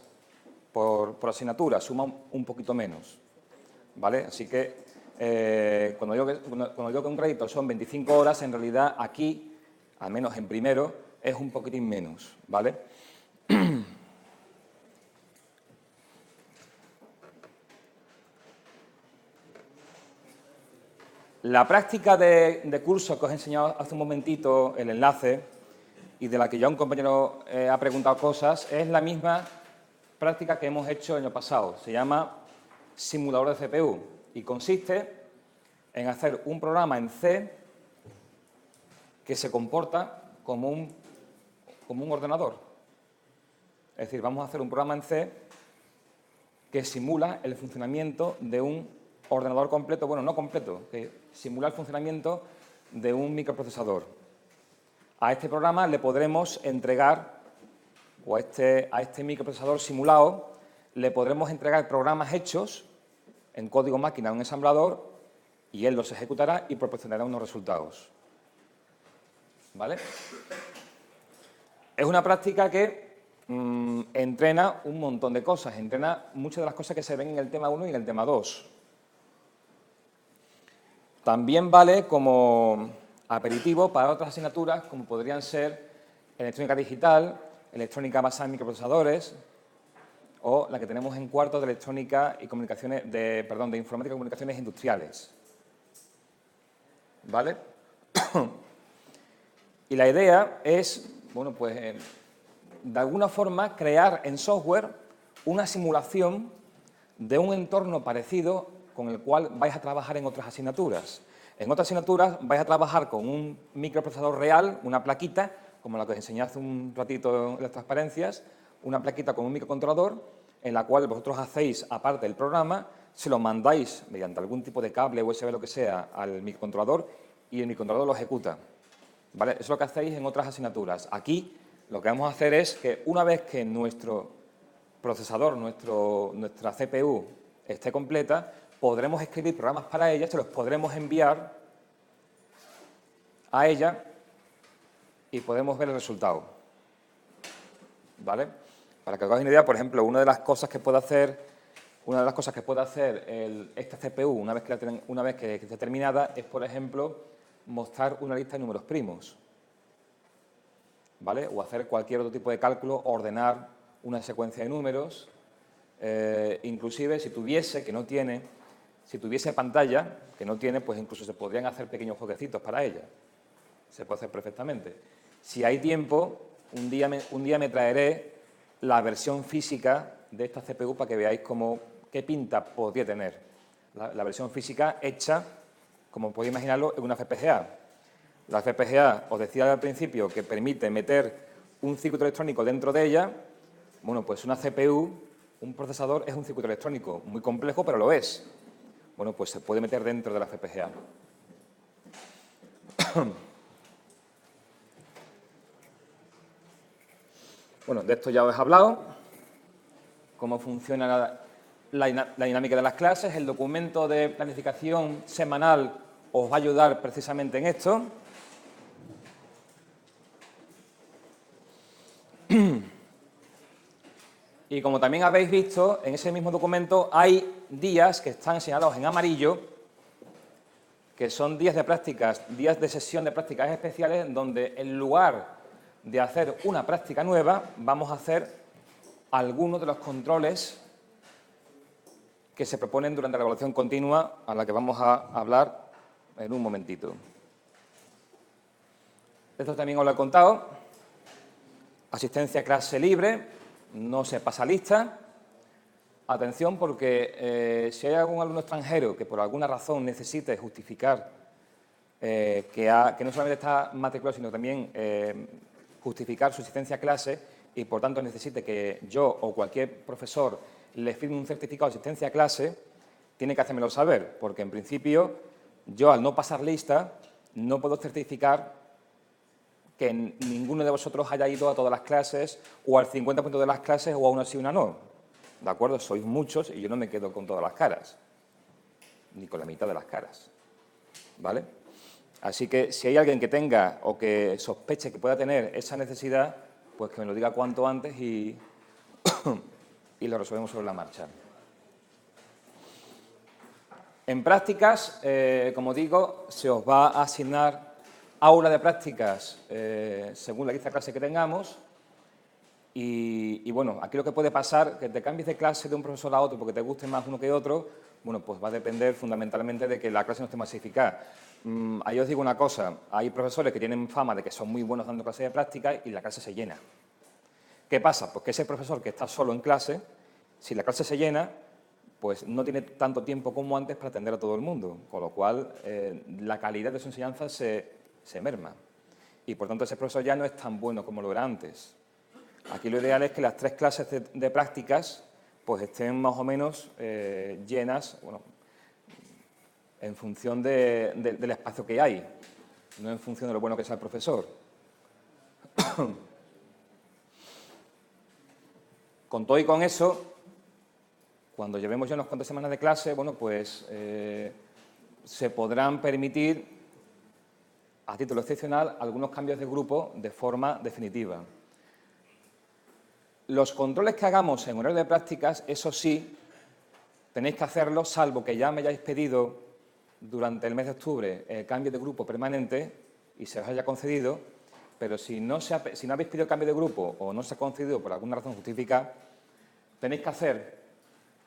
por asignatura, suman un poquito menos, ¿vale? Así que cuando digo que un crédito son 25 horas, en realidad aquí, al menos en primero, es un poquitín menos, ¿vale? La práctica de curso que os he enseñado hace un momentito, el enlace, y de la que ya un compañero ha preguntado cosas, es la misma práctica que hemos hecho el año pasado. Se llama simulador de CPU y consiste en hacer un programa en C que se comporta como un ordenador. Es decir, vamos a hacer un programa en C que simula el funcionamiento de un ordenador completo, bueno, no completo, que simula el funcionamiento de un microprocesador. A este programa le podremos entregar, o a este microprocesador simulado, le podremos entregar programas hechos en código máquina a un ensamblador y él los ejecutará y proporcionará unos resultados. ¿Vale? Es una práctica que entrena un montón de cosas, entrena muchas de las cosas que se ven en el tema 1 y en el tema 2. También vale como aperitivo para otras asignaturas, como podrían ser electrónica digital, electrónica basada en microprocesadores, o la que tenemos en cuarto de electrónica y comunicaciones, de informática y comunicaciones industriales. ¿Vale? Y la idea es, bueno, pues, de alguna forma crear en software una simulación de un entorno parecido con el cual vais a trabajar en otras asignaturas. En otras asignaturas vais a trabajar con un microprocesador real, una plaquita, como la que os enseñé hace un ratito en las transparencias, una plaquita con un microcontrolador, en la cual vosotros hacéis, aparte del programa, se lo mandáis mediante algún tipo de cable USB, lo que sea, al microcontrolador y el microcontrolador lo ejecuta. ¿Vale? Eso es lo que hacéis en otras asignaturas. Aquí lo que vamos a hacer es que una vez que nuestro procesador, nuestra CPU esté completa, podremos escribir programas para ella, se los podremos enviar a ella y podemos ver el resultado. ¿Vale? Para que os hagáis una idea, por ejemplo, una de las cosas que puede hacer esta CPU una vez que esté terminada es, por ejemplo, mostrar una lista de números primos. ¿Vale? O hacer cualquier otro tipo de cálculo, ordenar una secuencia de números. Inclusive, si tuviese pantalla, que no tiene, pues incluso se podrían hacer pequeños jueguecitos para ella. Se puede hacer perfectamente. Si hay tiempo, un día me traeré la versión física de esta CPU para que veáis qué pinta podría tener. La versión física hecha, como podéis imaginarlo, en una FPGA. La FPGA, os decía al principio, que permite meter un circuito electrónico dentro de ella. Bueno, pues una CPU, un procesador, es un circuito electrónico muy complejo, pero lo es. Bueno, pues se puede meter dentro de la FPGA. Bueno, de esto ya os he hablado. Cómo funciona la dinámica de las clases. El documento de planificación semanal os va a ayudar precisamente en esto. Y como también habéis visto, en ese mismo documento hay días que están señalados en amarillo, que son días de prácticas, días de sesión de prácticas especiales, donde en lugar de hacer una práctica nueva, vamos a hacer algunos de los controles que se proponen durante la evaluación continua, a la que vamos a hablar en un momentito. Esto también os lo he contado. Asistencia a clase libre, no se pasa lista. Atención, porque si hay algún alumno extranjero que por alguna razón necesite justificar que no solamente está matriculado, sino también justificar su asistencia a clase y, por tanto, necesite que yo o cualquier profesor le firme un certificado de asistencia a clase, tiene que hacérmelo saber, porque, en principio, yo, al no pasar lista, no puedo certificar que ninguno de vosotros haya ido a todas las clases o al 50% de las clases o a una sí o una no. ¿De acuerdo? Sois muchos y yo no me quedo con todas las caras, ni con la mitad de las caras. ¿Vale? Así que si hay alguien que tenga o que sospeche que pueda tener esa necesidad, pues que me lo diga cuanto antes y lo resolvemos sobre la marcha. En prácticas, como digo, se os va a asignar aula de prácticas según la lista de clase que tengamos. Y bueno, aquí lo que puede pasar, que te cambies de clase de un profesor a otro porque te guste más uno que otro, bueno, pues va a depender fundamentalmente de que la clase no esté masificada. Ahí os digo una cosa, hay profesores que tienen fama de que son muy buenos dando clases de práctica y la clase se llena. ¿Qué pasa? Pues que ese profesor que está solo en clase, si la clase se llena, pues no tiene tanto tiempo como antes para atender a todo el mundo, con lo cual la calidad de su enseñanza se merma. Y por tanto ese profesor ya no es tan bueno como lo era antes. Aquí lo ideal es que las 3 clases de prácticas pues estén más o menos llenas, bueno, en función del espacio que hay, no en función de lo bueno que sea el profesor. Con todo y con eso, cuando llevemos ya unas cuantas semanas de clase, bueno, pues se podrán permitir, a título excepcional, algunos cambios de grupo de forma definitiva. Los controles que hagamos en horario de prácticas, eso sí, tenéis que hacerlo, salvo que ya me hayáis pedido durante el mes de octubre el cambio de grupo permanente y se os haya concedido, pero si no habéis pedido cambio de grupo o no se ha concedido por alguna razón justificada, tenéis que hacer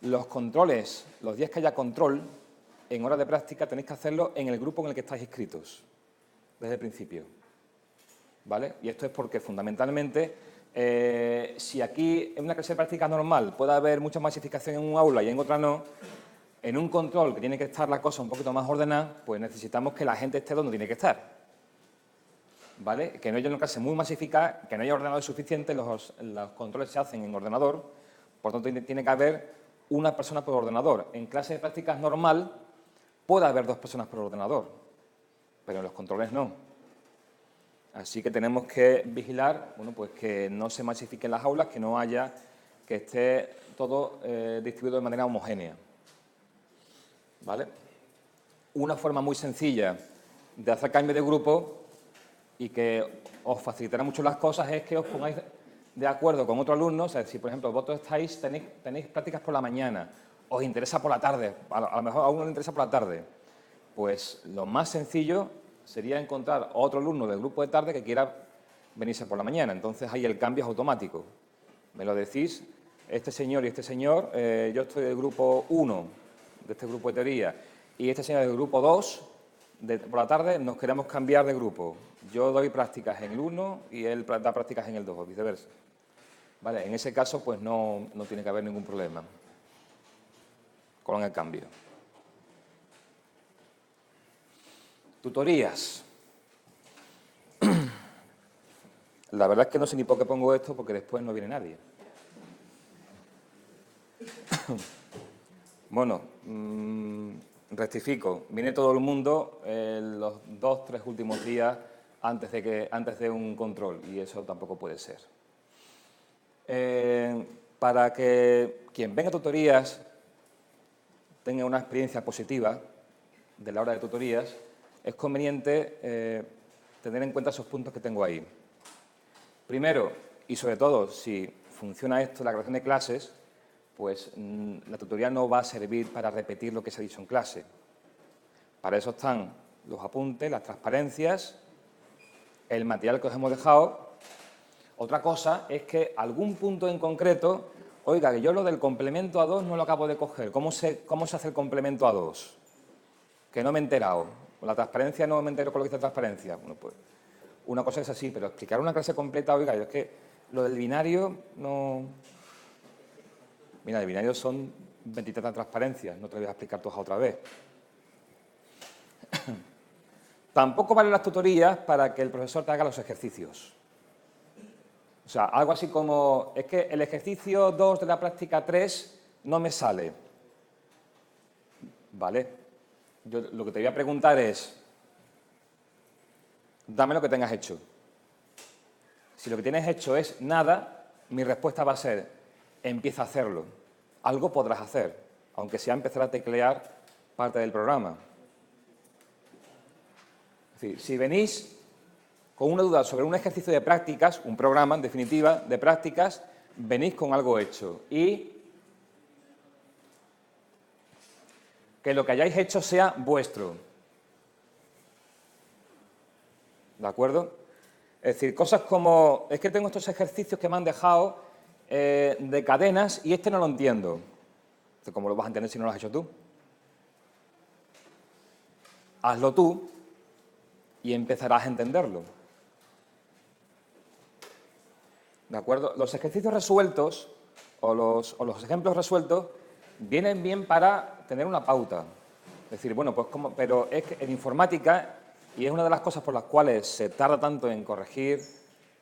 los controles, los días que haya control, en horas de práctica, tenéis que hacerlo en el grupo en el que estáis inscritos, desde el principio. ¿Vale? Y esto es porque, fundamentalmente, si aquí en una clase de práctica normal puede haber mucha masificación en un aula y en otra no, en un control que tiene que estar la cosa un poquito más ordenada, pues necesitamos que la gente esté donde tiene que estar. ¿Vale? Que no haya una clase muy masificada, que no haya ordenador suficiente, los controles se hacen en ordenador, por tanto tiene que haber una persona por ordenador. En clase de prácticas normal puede haber 2 personas por ordenador, pero en los controles no. Así que tenemos que vigilar, bueno, pues que no se masifiquen las aulas, que esté todo distribuido de manera homogénea. ¿Vale? Una forma muy sencilla de hacer cambio de grupo y que os facilitará mucho las cosas es que os pongáis de acuerdo con otro alumno. O sea, si, por ejemplo, vosotros tenéis prácticas por la mañana, os interesa por la tarde, a lo mejor a uno le interesa por la tarde, pues lo más sencillo sería encontrar otro alumno del grupo de tarde que quiera venirse por la mañana. Entonces ahí el cambio es automático. Me lo decís, este señor y este señor, yo estoy del grupo 1, de este grupo de teoría, y este señor del grupo 2, por la tarde nos queremos cambiar de grupo. Yo doy prácticas en el 1 y él da prácticas en el 2, o viceversa. ¿Vale? En ese caso, pues no tiene que haber ningún problema con el cambio. Tutorías. La verdad es que no sé ni por qué pongo esto, porque después no viene nadie. Bueno, rectifico. Viene todo el mundo los 2 o 3 últimos días antes de un control, y eso tampoco puede ser. Para que quien venga a tutorías tenga una experiencia positiva de la hora de tutorías, es conveniente tener en cuenta esos puntos que tengo ahí. Primero, y sobre todo, si funciona esto, la grabación de clases, pues la tutoría no va a servir para repetir lo que se ha dicho en clase. Para eso están los apuntes, las transparencias, el material que os hemos dejado Otra cosa es que algún punto en concreto, oiga, que yo lo del complemento a 2 no lo acabo de coger. ¿Cómo se hace el complemento a 2? Que no me he enterado. Con la transparencia no me entero con lo que dice transparencia. Bueno, pues una cosa es así, pero explicar una clase completa, oiga, yo es que lo del binario no... Mira, el binario son 23 transparencias, no te lo voy a explicar todas otra vez. Tampoco valen las tutorías para que el profesor te haga los ejercicios. O sea, algo así como, es que el ejercicio 2 de la práctica 3 no me sale. ¿Vale? Yo lo que te voy a preguntar es, dame lo que tengas hecho. Si lo que tienes hecho es nada, mi respuesta va a ser, empieza a hacerlo. Algo podrás hacer, aunque sea empezar a teclear parte del programa. Es decir, si venís con una duda sobre un ejercicio de prácticas, un programa, en definitiva, de prácticas, venís con algo hecho. Y que lo que hayáis hecho sea vuestro. ¿De acuerdo? Es decir, cosas como, es que tengo estos ejercicios que me han dejado de cadenas y este no lo entiendo. ¿Cómo lo vas a entender si no lo has hecho tú? Hazlo tú y empezarás a entenderlo. ¿De acuerdo? Los ejercicios resueltos o los ejemplos resueltos vienen bien para tener una pauta. Es decir, bueno, pues como, pero es que en informática, y es una de las cosas por las cuales se tarda tanto en corregir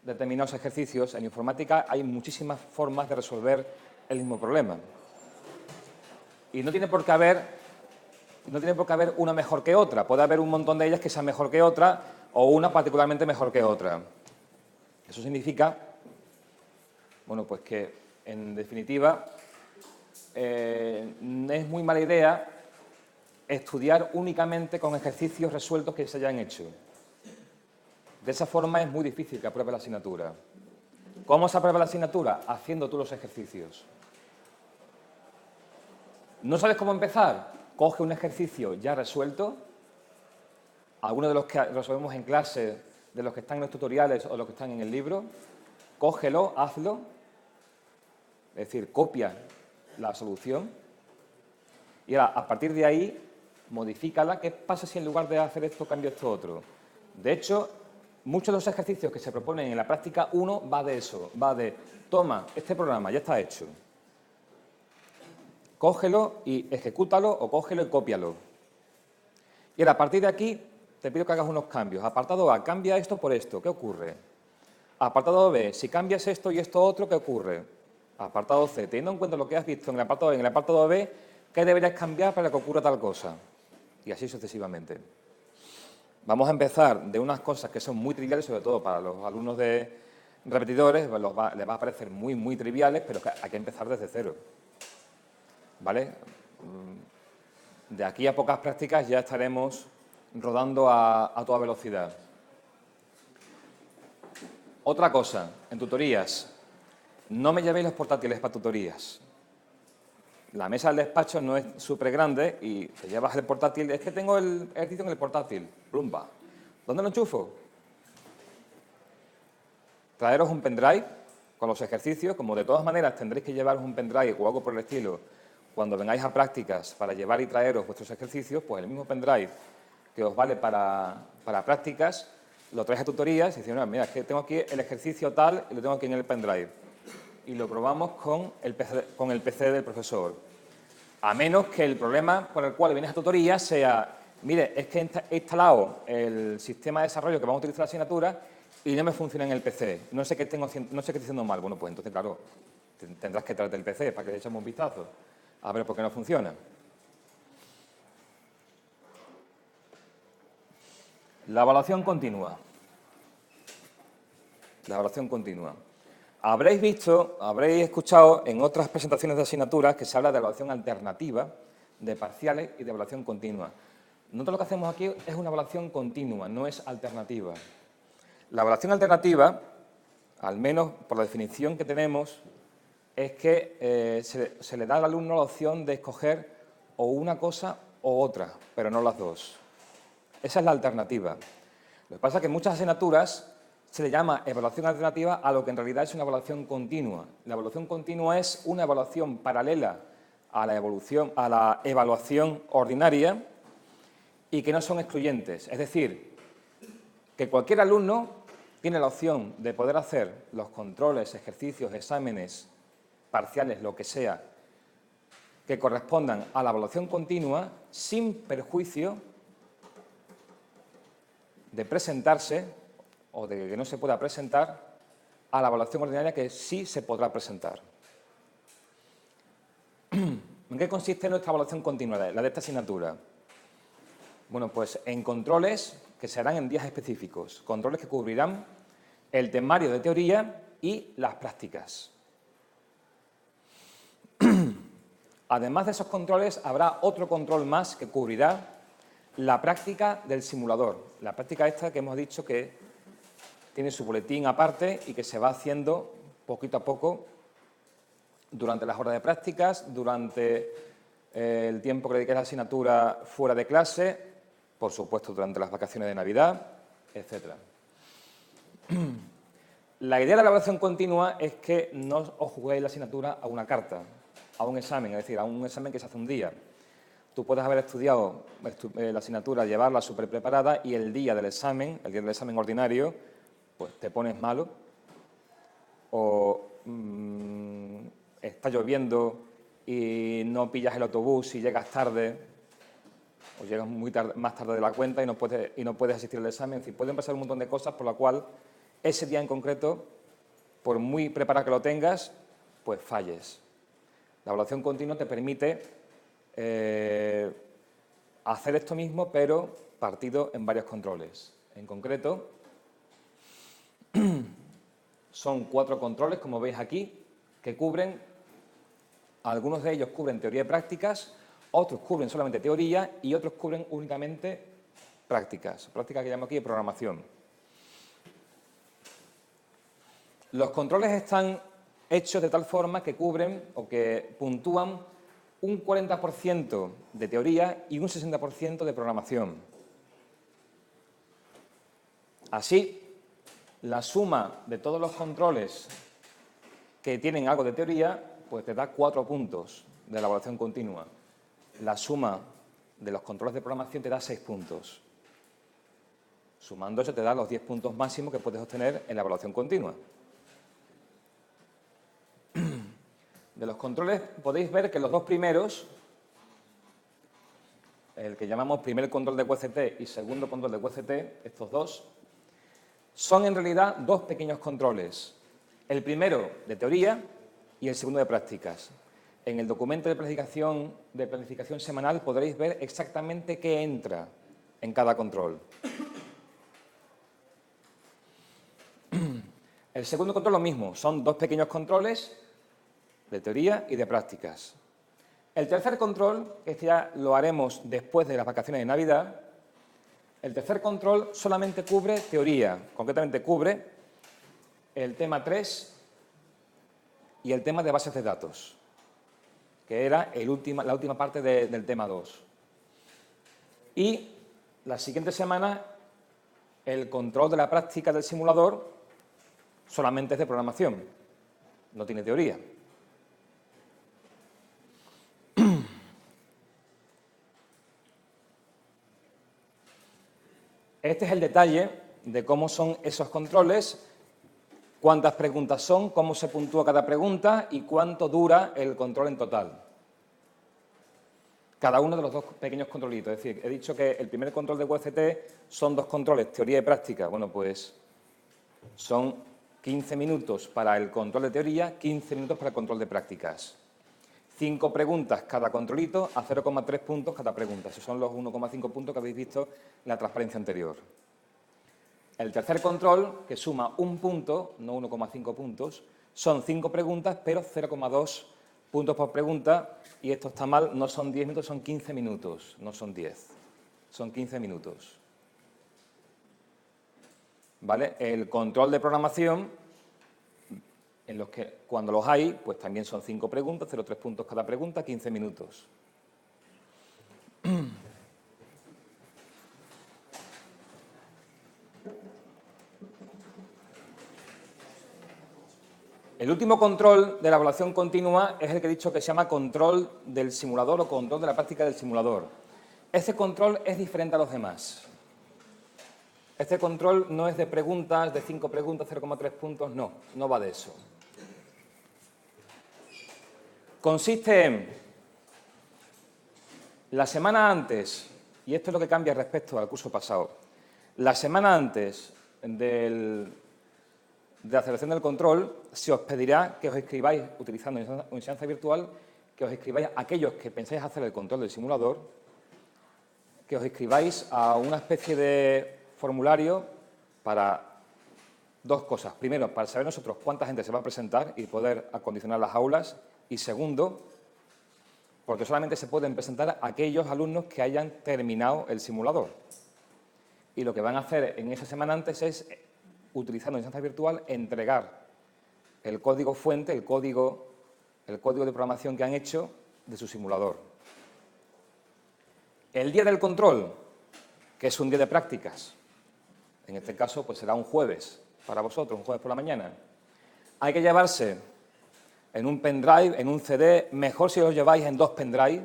determinados ejercicios, en informática hay muchísimas formas de resolver el mismo problema. Y no tiene por qué haber una mejor que otra. Puede haber un montón de ellas que sean mejor que otra o una particularmente mejor que otra. Eso significa, bueno, pues que en definitiva es muy mala idea estudiar únicamente con ejercicios resueltos que se hayan hecho. De esa forma es muy difícil que apruebe la asignatura. ¿Cómo se aprueba la asignatura? Haciendo tú los ejercicios. ¿No sabes cómo empezar? Coge un ejercicio ya resuelto, algunos de los que resolvemos en clase, de los que están en los tutoriales o los que están en el libro, cógelo, hazlo, es decir, copia la solución y ahora, a partir de ahí, modifícala. ¿Qué pasa si en lugar de hacer esto, cambio esto otro? De hecho, muchos de los ejercicios que se proponen en la práctica 1 va de eso, va de, toma, este programa ya está hecho, cógelo y ejecútalo o cógelo y cópialo. Y ahora, a partir de aquí, te pido que hagas unos cambios. Apartado A, cambia esto por esto, ¿qué ocurre? Apartado B, si cambias esto y esto otro, ¿qué ocurre? Apartado C, teniendo en cuenta lo que has visto en el apartado A y en el apartado B, ¿qué deberías cambiar para que ocurra tal cosa? Y así sucesivamente. Vamos a empezar de unas cosas que son muy triviales, sobre todo para los alumnos de repetidores, les va a parecer muy triviales, pero que hay que empezar desde cero. ¿Vale? De aquí a pocas prácticas ya estaremos rodando a toda velocidad. Otra cosa, en tutorías, no me llevéis los portátiles para tutorías. La mesa del despacho no es súper grande y te llevas el portátil. Es que tengo el ejercicio en el portátil. Plumba. ¿Dónde lo enchufo? Traeros un pendrive con los ejercicios. Como de todas maneras tendréis que llevaros un pendrive o algo por el estilo cuando vengáis a prácticas para llevar y traeros vuestros ejercicios, pues el mismo pendrive que os vale para prácticas, lo traéis a tutorías y decís, no, mira, es que tengo aquí el ejercicio tal y lo tengo aquí en el pendrive. Y lo probamos con el PC del profesor. A menos que el problema por el cual vienes a tutoría sea, mire, es que he instalado el sistema de desarrollo que vamos a utilizar la asignatura y no me funciona en el PC. No sé qué estoy haciendo mal. Bueno, pues entonces, claro, tendrás que traerte el PC para que le echemos un vistazo a ver por qué no funciona. La evaluación continua. La evaluación continua. Habréis escuchado en otras presentaciones de asignaturas que se habla de evaluación alternativa, de parciales y de evaluación continua. Nosotros lo que hacemos aquí es una evaluación continua, no es alternativa. La evaluación alternativa, al menos por la definición que tenemos, es que se le da al alumno la opción de escoger o una cosa o otra, pero no las dos. Esa es la alternativa. Lo que pasa es que en muchas asignaturas se le llama evaluación alternativa a lo que en realidad es una evaluación continua. La evaluación continua es una evaluación paralela a la evaluación ordinaria y que no son excluyentes. Es decir, que cualquier alumno tiene la opción de poder hacer los controles, ejercicios, exámenes, parciales, lo que sea, que correspondan a la evaluación continua sin perjuicio de presentarse o de que no se pueda presentar a la evaluación ordinaria que sí se podrá presentar. ¿En qué consiste nuestra evaluación continua, la de esta asignatura? Bueno, pues en controles que se harán en días específicos, controles que cubrirán el temario de teoría y las prácticas. Además de esos controles, habrá otro control más que cubrirá la práctica del simulador. La práctica esta que hemos dicho que tiene su boletín aparte y que se va haciendo poquito a poco durante las horas de prácticas, durante el tiempo que dedique a la asignatura fuera de clase, por supuesto durante las vacaciones de Navidad, etc. La idea de la evaluación continua es que no os juguéis la asignatura a una carta, a un examen, es decir, a un examen que se hace un día. Tú puedes haber estudiado la asignatura, llevarla súper preparada y el día del examen, ordinario, pues te pones malo o está lloviendo y no pillas el autobús y llegas tarde o llegas más tarde de la cuenta y no puedes asistir al examen. En fin, pueden pasar un montón de cosas por la cual ese día en concreto, por muy preparado que lo tengas, pues falles. La evaluación continua te permite hacer esto mismo, pero partido en varios controles. En concreto, son 4 controles, como veis aquí, que cubren, algunos de ellos cubren teoría y prácticas, otros cubren solamente teoría y otros cubren únicamente prácticas. Prácticas que llamo aquí de programación. Los controles están hechos de tal forma que cubren o que puntúan un 40% de teoría y un 60% de programación. Así, la suma de todos los controles que tienen algo de teoría, pues te da 4 puntos de la evaluación continua. La suma de los controles de programación te da 6 puntos. Sumando eso te da los 10 puntos máximos que puedes obtener en la evaluación continua. De los controles podéis ver que los dos primeros, el que llamamos primer control de QCT y segundo control de QCT, estos dos, son en realidad 2 pequeños controles. El primero de teoría y el segundo de prácticas. En el documento de planificación semanal podréis ver exactamente qué entra en cada control. El segundo control lo mismo, son 2 pequeños controles de teoría y de prácticas. El tercer control, que este ya lo haremos después de las vacaciones de Navidad, el tercer control solamente cubre teoría, concretamente cubre el tema 3 y el tema de bases de datos, que era la última parte del tema 2. Y la siguiente semana el control de la práctica del simulador solamente es de programación, no tiene teoría. Este es el detalle de cómo son esos controles, cuántas preguntas son, cómo se puntúa cada pregunta y cuánto dura el control en total. Cada uno de los 2 pequeños controlitos. Es decir, he dicho que el primer control de QCT son 2 controles, teoría y práctica. Bueno, pues son 15 minutos para el control de teoría, 15 minutos para el control de prácticas. 5 preguntas cada controlito a 0,3 puntos cada pregunta. Esos son los 1,5 puntos que habéis visto en la transparencia anterior. El tercer control, que suma 1 punto, no 1,5 puntos, son 5 preguntas, pero 0,2 puntos por pregunta. Y esto está mal, no son 10 minutos, son 15 minutos, no son 10. Son 15 minutos. ¿Vale? El control de programación, en los que cuando los hay, pues también son 5 preguntas, 0,3 puntos cada pregunta, 15 minutos. El último control de la evaluación continua es el que he dicho que se llama control del simulador o control de la práctica del simulador. Este control es diferente a los demás. Este control no es de preguntas, de 5 preguntas, 0,3 puntos, no va de eso. Consiste en, la semana antes, y esto es lo que cambia respecto al curso pasado, la semana antes de la celebración del control, se os pedirá que os escribáis, utilizando una enseñanza virtual, que os escribáis, aquellos que pensáis hacer el control del simulador, que os escribáis a una especie de formulario para dos cosas. Primero, para saber nosotros cuánta gente se va a presentar y poder acondicionar las aulas. Y segundo, porque solamente se pueden presentar aquellos alumnos que hayan terminado el simulador. Y lo que van a hacer en esa semana antes es, utilizando enseñanza virtual, entregar el código fuente, el código de programación que han hecho de su simulador. El día del control, que es un día de prácticas, en este caso pues será un jueves para vosotros, un jueves por la mañana, hay que llevarse en un pendrive, en un CD, mejor si los lleváis en 2 pendrive,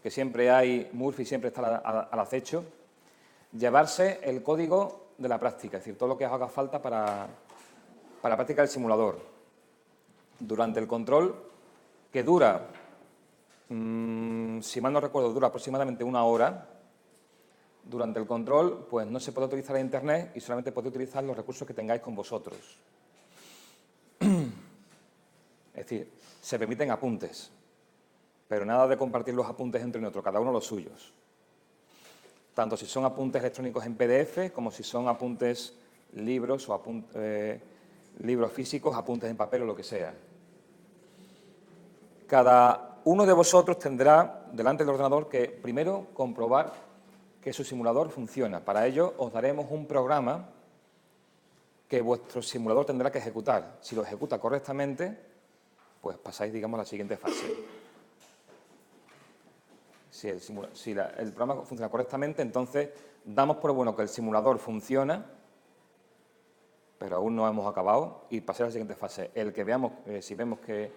que siempre hay, Murphy siempre está al acecho, llevarse el código de la práctica, es decir, todo lo que os haga falta para practicar el simulador. Durante el control, que dura, si mal no recuerdo, dura aproximadamente 1 hora, durante el control pues no se puede utilizar el Internet y solamente podéis utilizar los recursos que tengáis con vosotros. Es decir, se permiten apuntes, pero nada de compartir los apuntes entre nosotros, cada uno los suyos. Tanto si son apuntes electrónicos en PDF, como si son apuntes libros o libros físicos, apuntes en papel o lo que sea. Cada uno de vosotros tendrá delante del ordenador que primero comprobar que su simulador funciona. Para ello os daremos un programa que vuestro simulador tendrá que ejecutar. Si lo ejecuta correctamente, pues pasáis, digamos, a la siguiente fase. Si el programa funciona correctamente, entonces damos por bueno que el simulador funciona, pero aún no hemos acabado, y pasar a la siguiente fase. El que veamos, si vemos que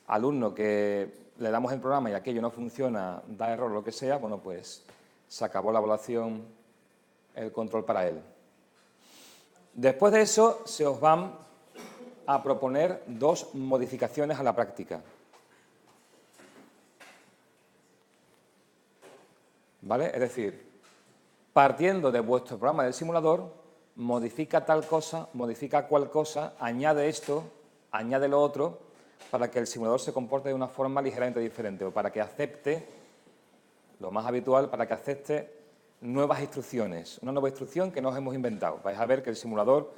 alumno que le damos el programa y aquello no funciona, da error o lo que sea, bueno, pues se acabó la evaluación, el control para él. Después de eso, se os van a proponer 2 modificaciones a la práctica. ¿Vale? Es decir, partiendo de vuestro programa del simulador, modifica tal cosa, modifica cual cosa, añade esto, añade lo otro, para que el simulador se comporte de una forma ligeramente diferente o para que acepte, lo más habitual, para que acepte nuevas instrucciones. Una nueva instrucción que nos hemos inventado. Vais a ver que el simulador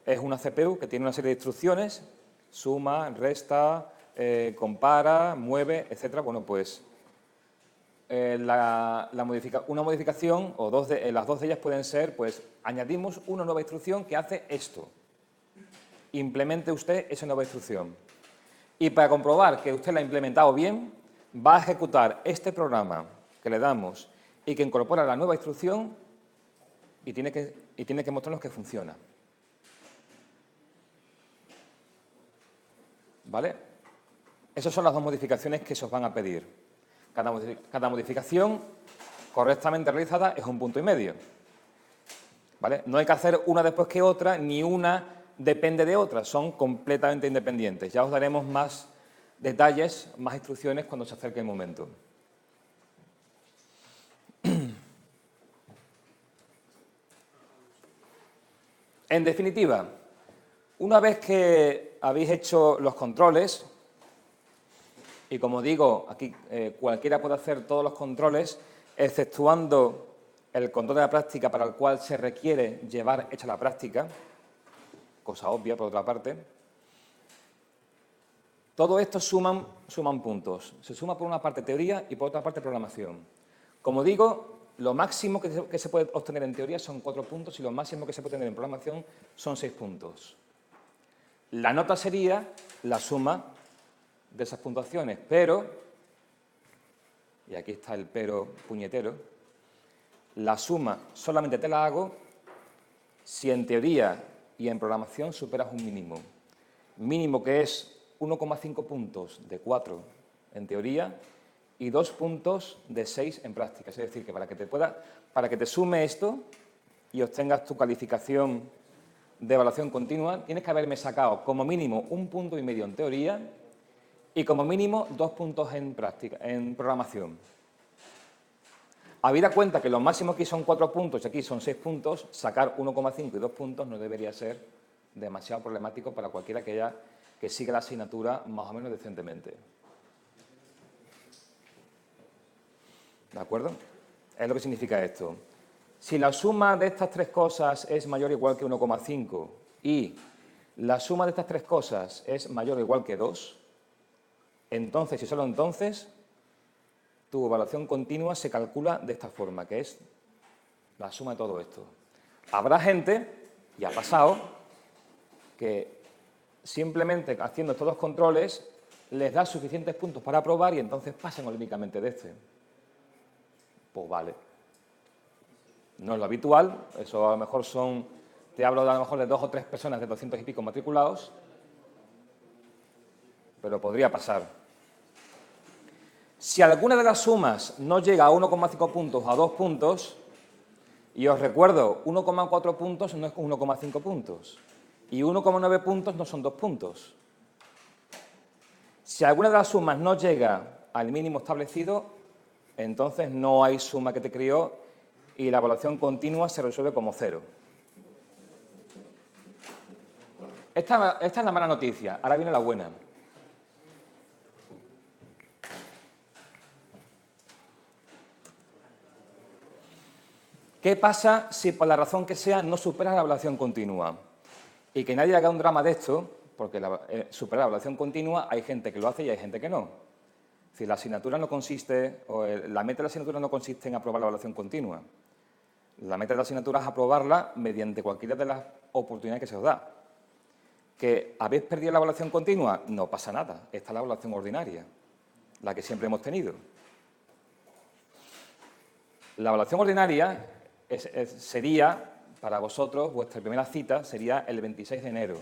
es una CPU que tiene una serie de instrucciones, suma, resta, compara, mueve, etc. Bueno, pues una modificación, o las dos de ellas pueden ser, pues añadimos una nueva instrucción que hace esto. Implemente usted esa nueva instrucción. Y para comprobar que usted la ha implementado bien, va a ejecutar este programa que le damos y que incorpora la nueva instrucción y tiene que mostrarnos que funciona. ¿Vale? Esas son las 2 modificaciones que se os van a pedir. Cada modificación correctamente realizada es 1,5 puntos. ¿Vale? No hay que hacer una después que otra, ni una depende de otra, son completamente independientes. Ya os daremos más detalles, más instrucciones cuando se acerque el momento. En definitiva, una vez que habéis hecho los controles, y como digo, aquí cualquiera puede hacer todos los controles, exceptuando el control de la práctica para el cual se requiere llevar hecha la práctica, cosa obvia por otra parte. Todo esto suman puntos. Se suma por una parte teoría y por otra parte programación. Como digo, lo máximo que se puede obtener en teoría son 4 puntos y lo máximo que se puede obtener en programación son 6 puntos. La nota sería la suma de esas puntuaciones, pero, y aquí está el pero puñetero, la suma solamente te la hago si en teoría y en programación superas un mínimo. mínimo que es 1,5 puntos de 4 en teoría y 2 puntos de 6 en práctica. Es decir, que para que te sume esto y obtengas tu calificación de evaluación continua, tienes que haberme sacado como mínimo 1,5 puntos en teoría y como mínimo 2 puntos en práctica, en programación. Habida cuenta que lo máximo aquí son 4 puntos y aquí son 6 puntos, sacar 1,5 y 2 puntos no debería ser demasiado problemático para cualquiera que siga la asignatura más o menos decentemente. ¿De acuerdo? Es lo que significa esto. Si la suma de estas tres cosas es mayor o igual que 1,5 y la suma de estas tres cosas es mayor o igual que 2, entonces y solo entonces tu evaluación continua se calcula de esta forma, que es la suma de todo esto. Habrá gente, y ha pasado, que simplemente haciendo estos dos controles les da suficientes puntos para aprobar y entonces pasan olímpicamente de este. Pues vale. No es lo habitual, eso a lo mejor te hablo a lo mejor de 2 o 3 personas de 200 y pico matriculados, pero podría pasar. Si alguna de las sumas no llega a 1,5 puntos o a 2 puntos, y os recuerdo, 1,4 puntos no es 1,5 puntos, y 1,9 puntos no son 2 puntos. Si alguna de las sumas no llega al mínimo establecido, entonces no hay suma que te crió y la evaluación continua se resuelve como 0. Esta es la mala noticia, ahora viene la buena. ¿Qué pasa si por la razón que sea no superas la evaluación continua? Y que nadie haga un drama de esto, porque superar la evaluación continua hay gente que lo hace y hay gente que no. Si la asignatura no consiste, o la meta de la asignatura no consiste en aprobar la evaluación continua. La meta de la asignatura es aprobarla mediante cualquiera de las oportunidades que se os da. ¿Que habéis perdido la evaluación continua? No pasa nada, esta es la evaluación ordinaria, la que siempre hemos tenido. La evaluación ordinaria sería, para vosotros, vuestra primera cita sería el 26 de enero,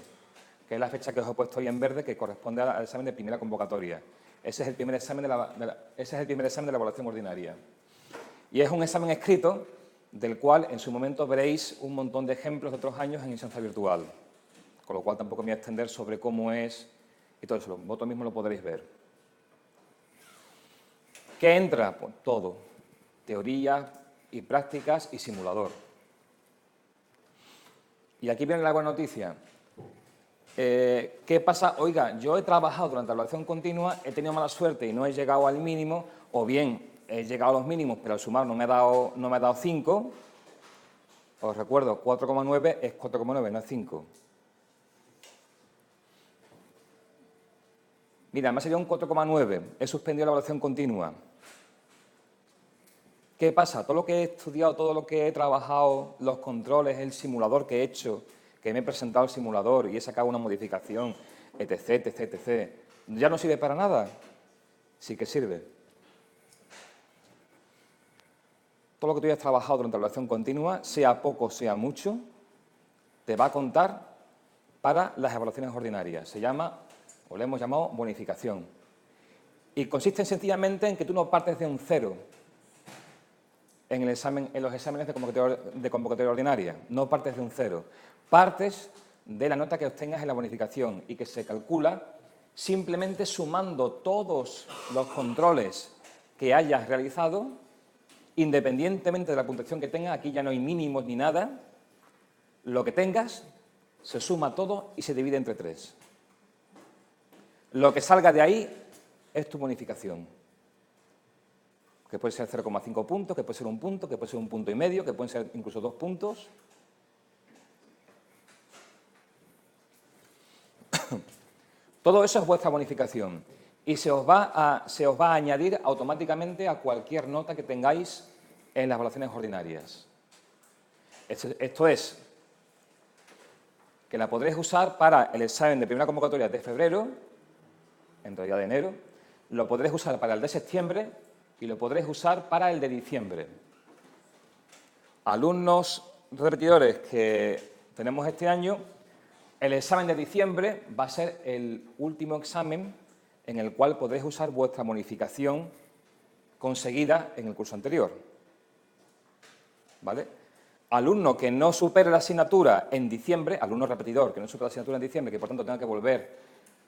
que es la fecha que os he puesto hoy en verde, que corresponde al examen de primera convocatoria. Ese es el primer examen de la evaluación ordinaria. Y es un examen escrito, del cual en su momento veréis un montón de ejemplos de otros años en instancia virtual, con lo cual tampoco me voy a extender sobre cómo es y todo eso, vosotros mismos lo podréis ver. ¿Qué entra? Pues todo, teoría y prácticas y simulador. Y aquí viene la buena noticia. ¿Qué pasa? Oiga, yo he trabajado durante la evaluación continua, he tenido mala suerte y no he llegado al mínimo, o bien he llegado a los mínimos, pero al sumar no me ha dado 5. Os recuerdo, 4,9 es 4,9, no es 5. Mira, me ha salido un 4,9, he suspendido la evaluación continua. ¿Qué pasa? Todo lo que he estudiado, todo lo que he trabajado, los controles, el simulador que he hecho, que me he presentado al simulador y he sacado una modificación, etc., etc., etc., ¿ya no sirve para nada? Sí que sirve. Todo lo que tú hayas trabajado durante la evaluación continua, sea poco, sea mucho, te va a contar para las evaluaciones ordinarias. Se llama, o le hemos llamado, bonificación. Y consiste sencillamente en que tú no partes de un 0 en los exámenes de convocatoria ordinaria. No partes de un 0. Partes de la nota que obtengas en la bonificación y que se calcula simplemente sumando todos los controles que hayas realizado, independientemente de la puntuación que tengas. Aquí ya no hay mínimos ni nada. Lo que tengas se suma todo y se divide entre 3. Lo que salga de ahí es tu bonificación, que puede ser 0,5 puntos, que puede ser 1 punto, que puede ser 1,5 puntos, que pueden ser incluso 2 puntos. Todo eso es vuestra bonificación y se os va a añadir automáticamente a cualquier nota que tengáis en las evaluaciones ordinarias. Esto es, que la podréis usar para el examen de primera convocatoria de febrero, en realidad de enero, lo podréis usar para el de septiembre y lo podréis usar para el de diciembre. Alumnos repetidores que tenemos este año, El examen de diciembre va a ser el último examen en el cual podréis usar vuestra bonificación conseguida en el curso anterior. ¿Vale? Alumno que no supere la asignatura en diciembre, alumno repetidor que no supere la asignatura en diciembre, que por tanto tenga que volver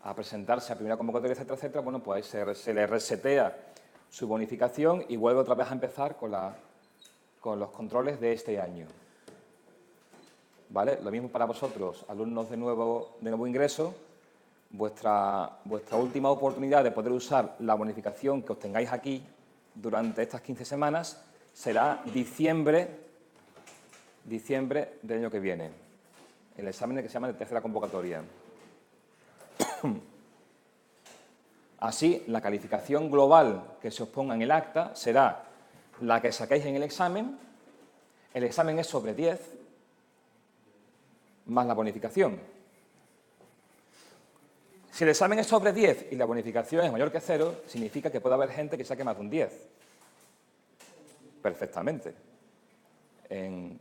a presentarse a primera convocatoria, etcétera, etcétera, bueno, pues se le resetea su bonificación y vuelve otra vez a empezar con los controles de este año. ¿Vale? Lo mismo para vosotros, alumnos de nuevo ingreso, vuestra última oportunidad de poder usar la bonificación que obtengáis aquí durante estas 15 semanas será diciembre del año que viene, el examen que se llama de tercera convocatoria. Así, la calificación global que se os ponga en el acta será la que saquéis en el examen. El examen es sobre 10, más la bonificación. Si el examen es sobre 10 y la bonificación es mayor que 0, significa que puede haber gente que saque más de un 10. Perfectamente. En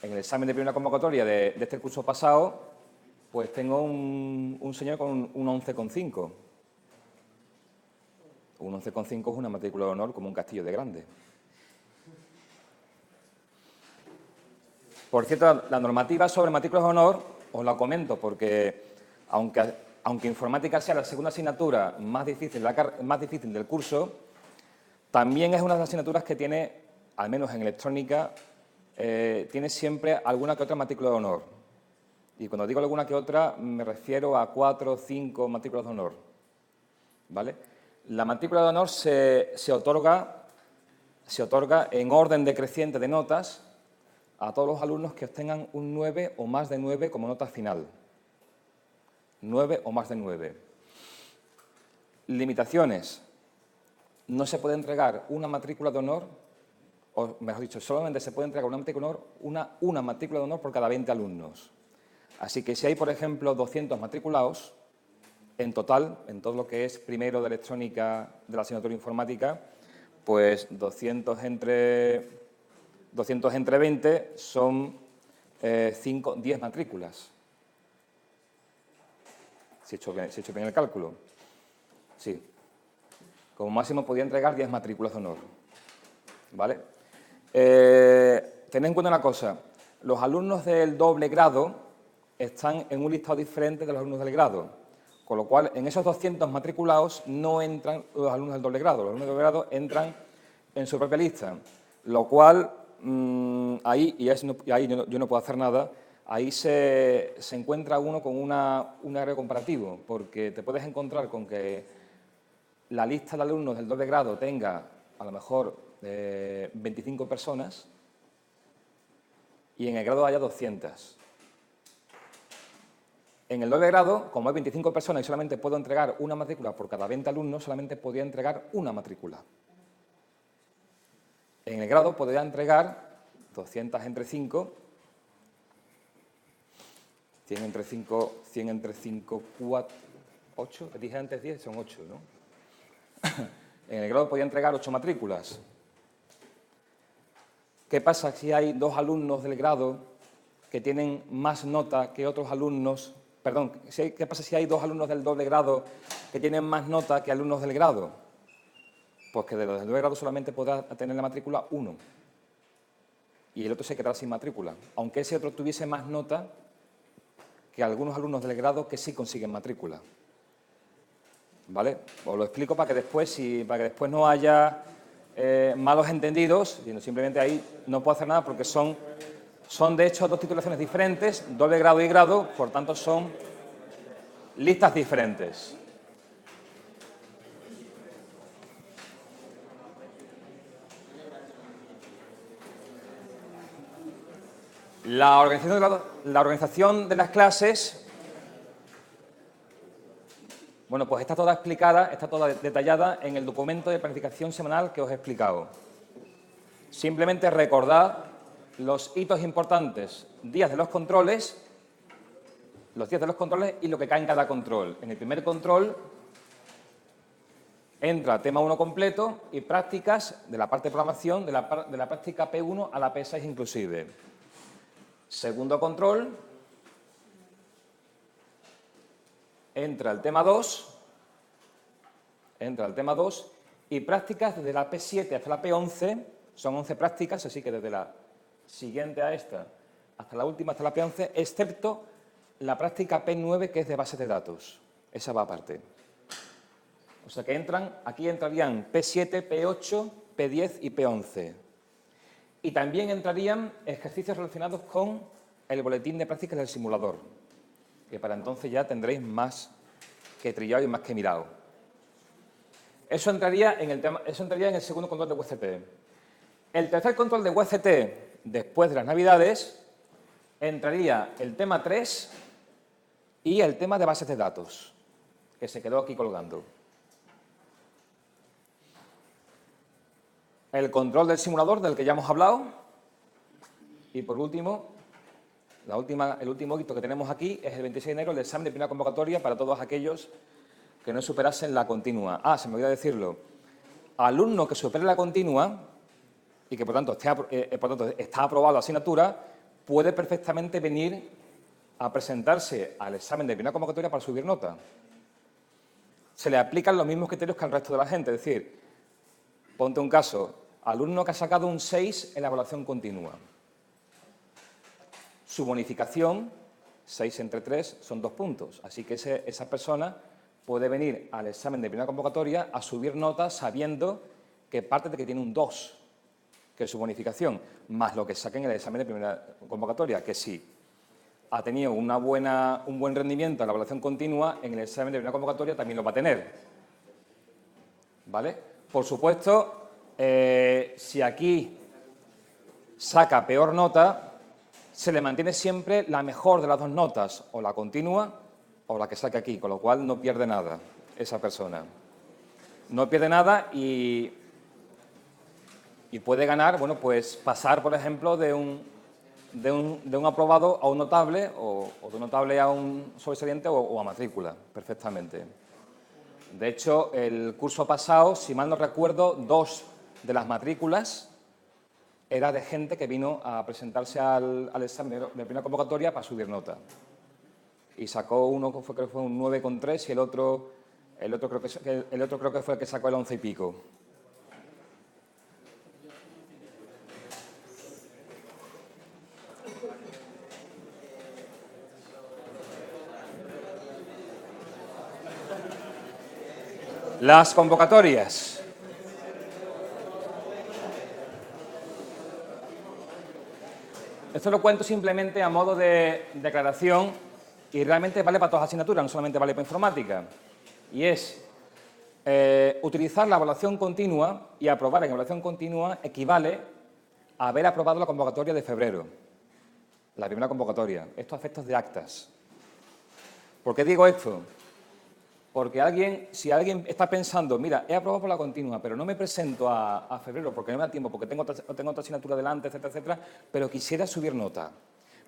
el examen de primera convocatoria de este curso pasado, pues tengo un señor con un 11,5. Un 11,5 es una matrícula de honor como un castillo de grande. Por cierto, la normativa sobre matrículas de honor os la comento porque, aunque informática sea la segunda asignatura más difícil del curso, también es una de las asignaturas que tiene, al menos en electrónica, tiene siempre alguna que otra matrícula de honor. Y cuando digo alguna que otra, me refiero a 4 o 5 matrículas de honor. ¿Vale? La matrícula de honor se otorga en orden decreciente de notas a todos los alumnos que obtengan un 9 o más de 9 como nota final. 9 o más de 9. Limitaciones. No se puede entregar una matrícula de honor, o mejor dicho, solamente se puede entregar una matrícula de honor, una matrícula de honor por cada 20 alumnos. Así que si hay, por ejemplo, 200 matriculados, en total, en todo lo que es primero de electrónica de la asignatura informática, pues 200 entre 20 son 10 matrículas. Si he hecho bien el cálculo. Sí. Como máximo podía entregar 10 matrículas de honor. ¿Vale? Tened en cuenta una cosa. Los alumnos del doble grado están en un listado diferente de los alumnos del grado. Con lo cual, en esos 200 matriculados no entran los alumnos del doble grado. Los alumnos del doble grado entran en su propia lista. Lo cual, ahí yo no puedo hacer nada. Ahí se encuentra uno con un agravio comparativo, porque te puedes encontrar con que la lista de alumnos del doble grado tenga, a lo mejor, 25 personas y en el grado haya 200. En el doble grado, como hay 25 personas y solamente puedo entregar una matrícula por cada 20 alumnos, solamente podría entregar una matrícula. En el grado podría entregar 200 entre 5, 100 entre 5, 4, 8, dije antes 10, son 8, ¿no? En el grado podía entregar 8 matrículas. ¿Qué pasa si hay 2 alumnos del grado que tienen más nota que otros alumnos? Perdón, ¿qué pasa si hay 2 alumnos del doble grado que tienen más nota que alumnos del grado? Pues que de los del doble grado solamente podrá tener la matrícula 1. Y el otro se quedará sin matrícula, aunque ese otro tuviese más nota que algunos alumnos del grado que sí consiguen matrícula. ¿Vale? Os lo explico para que después no haya malos entendidos, sino simplemente ahí no puedo hacer nada porque son de hecho 2 titulaciones diferentes, doble grado y grado, por tanto son listas diferentes. La organización de las clases, bueno, pues está toda explicada, está toda detallada en el documento de planificación semanal que os he explicado. Simplemente recordad los hitos importantes, días de los controles y lo que cae en cada control. En el primer control entra tema 1 completo y prácticas de la parte de programación, de la práctica P1 a la P6 inclusive. Segundo control, entra el tema 2, y prácticas desde la P7 hasta la P11, son 11 prácticas, así que desde la siguiente a esta hasta la última, hasta la P11, excepto la práctica P9, que es de bases de datos. Esa va aparte. O sea que aquí entrarían P7, P8, P10 y P11. Y también entrarían ejercicios relacionados con el boletín de prácticas del simulador, que para entonces ya tendréis más que trillado y más que mirado. Eso entraría en el segundo control de UCT. El tercer control de UCT, después de las Navidades, entraría el tema 3 y el tema de bases de datos, que se quedó aquí colgando. El control del simulador, del que ya hemos hablado. Y por último, el último hito que tenemos aquí es el 26 de enero, el examen de primera convocatoria para todos aquellos que no superasen la continua. Se me olvidó decirlo. Alumno que supere la continua y que, por tanto, está aprobado la asignatura, puede perfectamente venir a presentarse al examen de primera convocatoria para subir nota. Se le aplican los mismos criterios que al resto de la gente. Es decir, ponte un caso, alumno que ha sacado un 6 en la evaluación continua. Su bonificación, 6 entre 3, son 2 puntos. Así que esa persona puede venir al examen de primera convocatoria a subir nota sabiendo que parte de que tiene un 2, que es su bonificación, más lo que saque en el examen de primera convocatoria, que si ha tenido un buen rendimiento en la evaluación continua, en el examen de primera convocatoria también lo va a tener. ¿Vale? Por supuesto, si aquí saca peor nota, se le mantiene siempre la mejor de las 2 notas, o la continua o la que saque aquí, con lo cual no pierde nada esa persona. No pierde nada y puede ganar, bueno, pues pasar, por ejemplo, de un aprobado a un notable o de un notable a un sobresaliente o a matrícula, perfectamente. De hecho, el curso pasado, si mal no recuerdo, 2 de las matrículas era de gente que vino a presentarse al examen de primera convocatoria para subir nota. Y sacó uno que creo que fue un 9,3 y el otro creo que fue el que sacó el 11 y pico. Las convocatorias. Esto lo cuento simplemente a modo de declaración y realmente vale para todas las asignaturas, no solamente vale para informática. Y es utilizar la evaluación continua y aprobar en evaluación continua equivale a haber aprobado la convocatoria de febrero, la primera convocatoria. Esto a efectos de actas. ¿Por qué digo esto? Porque si alguien está pensando, mira, he aprobado por la continua, pero no me presento a febrero porque no me da tiempo, porque tengo otra asignatura delante, etcétera, etcétera, pero quisiera subir nota.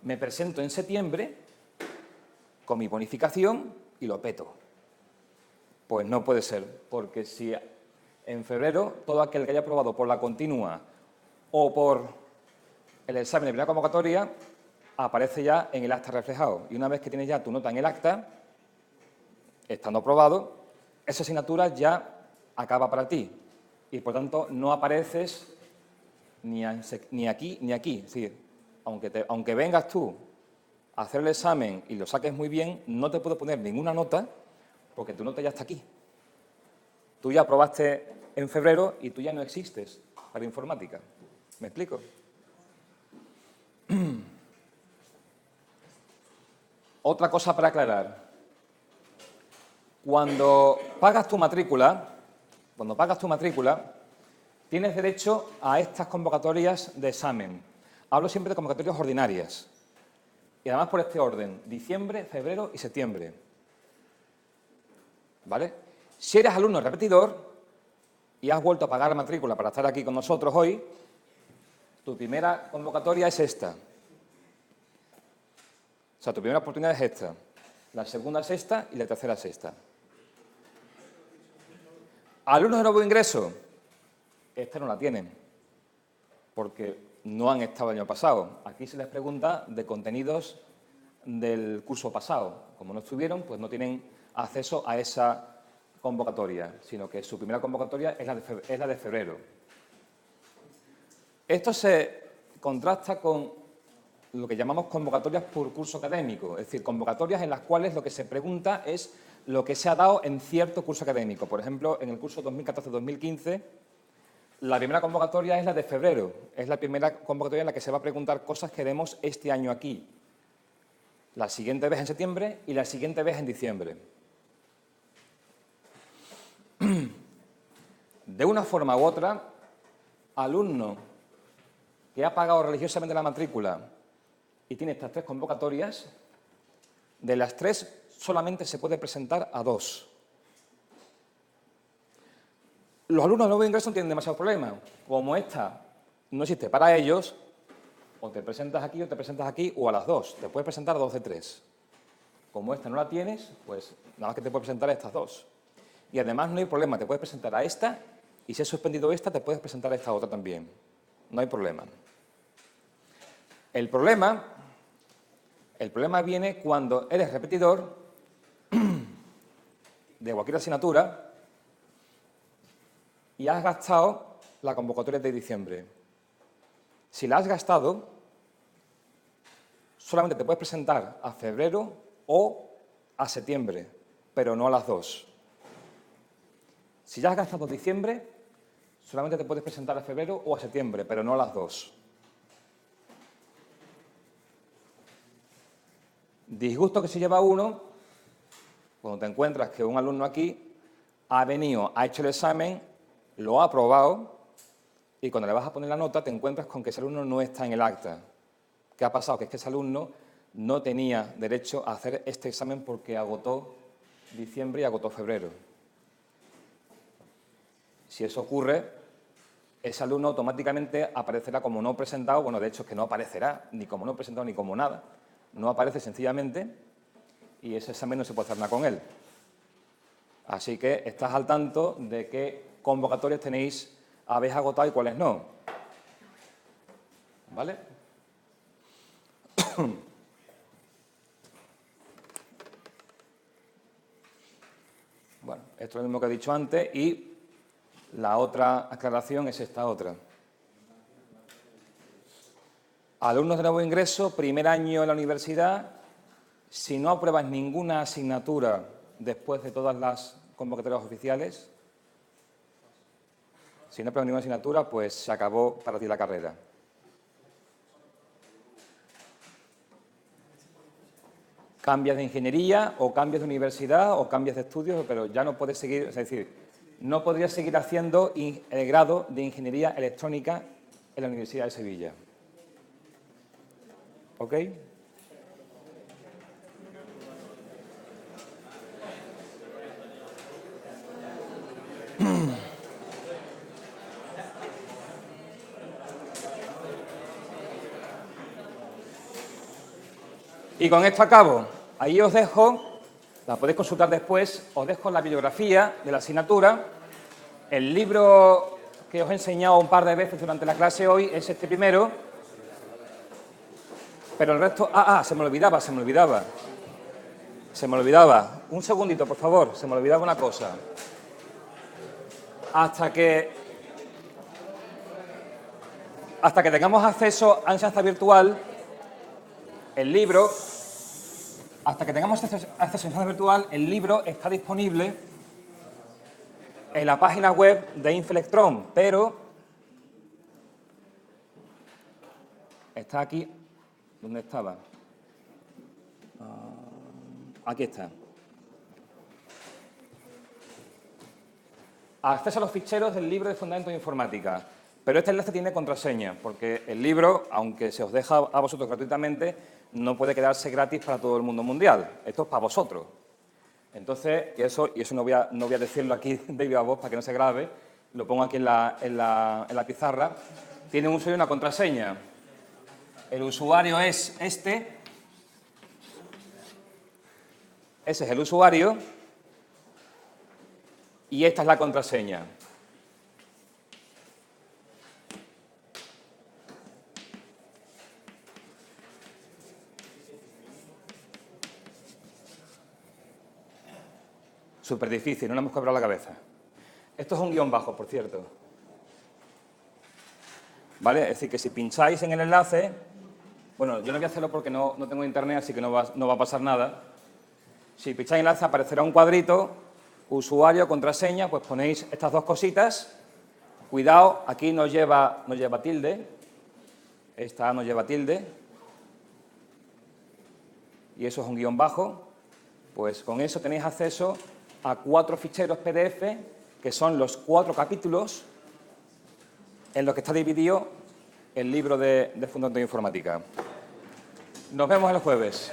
Me presento en septiembre con mi bonificación y lo peto. Pues no puede ser, porque si en febrero todo aquel que haya aprobado por la continua o por el examen de primera convocatoria aparece ya en el acta reflejado. Y una vez que tienes ya tu nota en el acta, estando aprobado, esa asignatura ya acaba para ti y, por tanto, no apareces ni aquí ni aquí. Es decir, aunque vengas tú a hacer el examen y lo saques muy bien, no te puedo poner ninguna nota porque tu nota ya está aquí. Tú ya aprobaste en febrero y tú ya no existes para informática. ¿Me explico? Otra cosa para aclarar. Cuando pagas tu matrícula, tienes derecho a estas convocatorias de examen. Hablo siempre de convocatorias ordinarias. Y además por este orden, diciembre, febrero y septiembre. ¿Vale? Si eres alumno repetidor y has vuelto a pagar la matrícula para estar aquí con nosotros hoy, tu primera convocatoria es esta. O sea, tu primera oportunidad es esta. La segunda es esta y la tercera es esta. Alumnos de nuevo ingreso, esta no la tienen, porque no han estado el año pasado. Aquí se les pregunta de contenidos del curso pasado. Como no estuvieron, pues no tienen acceso a esa convocatoria, sino que su primera convocatoria es la de febrero. Esto se contrasta con lo que llamamos convocatorias por curso académico, es decir, convocatorias en las cuales lo que se pregunta es lo que se ha dado en cierto curso académico. Por ejemplo, en el curso 2014-2015, la primera convocatoria es la de febrero, es la primera convocatoria en la que se va a preguntar cosas que demos este año aquí. La siguiente vez en septiembre y la siguiente vez en diciembre. De una forma u otra, alumno que ha pagado religiosamente la matrícula y tiene estas 3 convocatorias, de las 3 solamente se puede presentar a 2. Los alumnos de nuevo ingreso no tienen demasiados problemas. Como esta no existe para ellos, o te presentas aquí o te presentas aquí, o a las 2. Te puedes presentar a 2 de 3. Como esta no la tienes, pues nada más que te puedes presentar a estas 2. Y además no hay problema, te puedes presentar a esta, y si has suspendido esta, te puedes presentar a esta otra también. No hay problema. El problema viene cuando eres repetidor de cualquier asignatura y has gastado la convocatoria de diciembre. Si la has gastado, solamente te puedes presentar a febrero o a septiembre, pero no a las 2. Si ya has gastado diciembre, solamente te puedes presentar a febrero o a septiembre, pero no a las 2. Disgusto que se lleva uno cuando te encuentras que un alumno aquí ha venido, ha hecho el examen, lo ha aprobado y cuando le vas a poner la nota te encuentras con que ese alumno no está en el acta. ¿Qué ha pasado? Que es que ese alumno no tenía derecho a hacer este examen porque agotó diciembre y agotó febrero. Si eso ocurre, ese alumno automáticamente aparecerá como no presentado, bueno, de hecho es que no aparecerá ni como no presentado ni como nada, no aparece sencillamente y ese examen no se puede hacer nada con él. Así que estás al tanto de qué convocatorias habéis agotado y cuáles no. ¿Vale? Bueno, esto es lo mismo que he dicho antes y la otra aclaración es esta otra. Alumnos de nuevo ingreso, primer año en la universidad, si no apruebas ninguna asignatura después de todas las convocatorias oficiales, si no apruebas ninguna asignatura, pues se acabó para ti la carrera. Cambias de ingeniería o cambias de universidad o cambias de estudios, pero ya no puedes seguir, es decir, no podrías seguir haciendo el grado de Ingeniería Electrónica en la Universidad de Sevilla. ¿Ok? Y con esto acabo. Ahí os dejo, la podéis consultar después, os dejo la bibliografía de la asignatura. El libro que os he enseñado un par de veces durante la clase hoy es este primero. Pero el resto... se me olvidaba. Un segundito, por favor, se me olvidaba una cosa. Hasta que tengamos acceso a enseñanza virtual, el libro... Hasta que tengamos acceso a enseñanza virtual, el libro está disponible en la página web de Infelectron, pero está aquí. ¿Dónde estaba? Aquí está. Acceso a los ficheros del libro de Fundamentos de Informática. Pero este enlace tiene contraseña, porque el libro, aunque se os deja a vosotros gratuitamente, no puede quedarse gratis para todo el mundo mundial. Esto es para vosotros. Entonces, y eso no voy a decirlo aquí de viva voz para que no se grabe, lo pongo aquí en la pizarra. Tiene un usuario y una contraseña. El usuario es este. Ese es el usuario. Y esta es la contraseña. Súper difícil, no nos hemos quebrado la cabeza. Esto es un guión bajo, por cierto. ¿Vale? Es decir, que si pincháis en el enlace... Bueno, yo no voy a hacerlo porque no tengo internet, así que no va a pasar nada. Si pincháis en el enlace aparecerá un cuadrito, usuario, contraseña, pues ponéis estas dos cositas. Cuidado, aquí nos lleva tilde. Esta nos lleva tilde. Y eso es un guión bajo. Pues con eso tenéis acceso a 4 ficheros PDF, que son los 4 capítulos en los que está dividido el libro de Fundamentos de Informática. Nos vemos el jueves.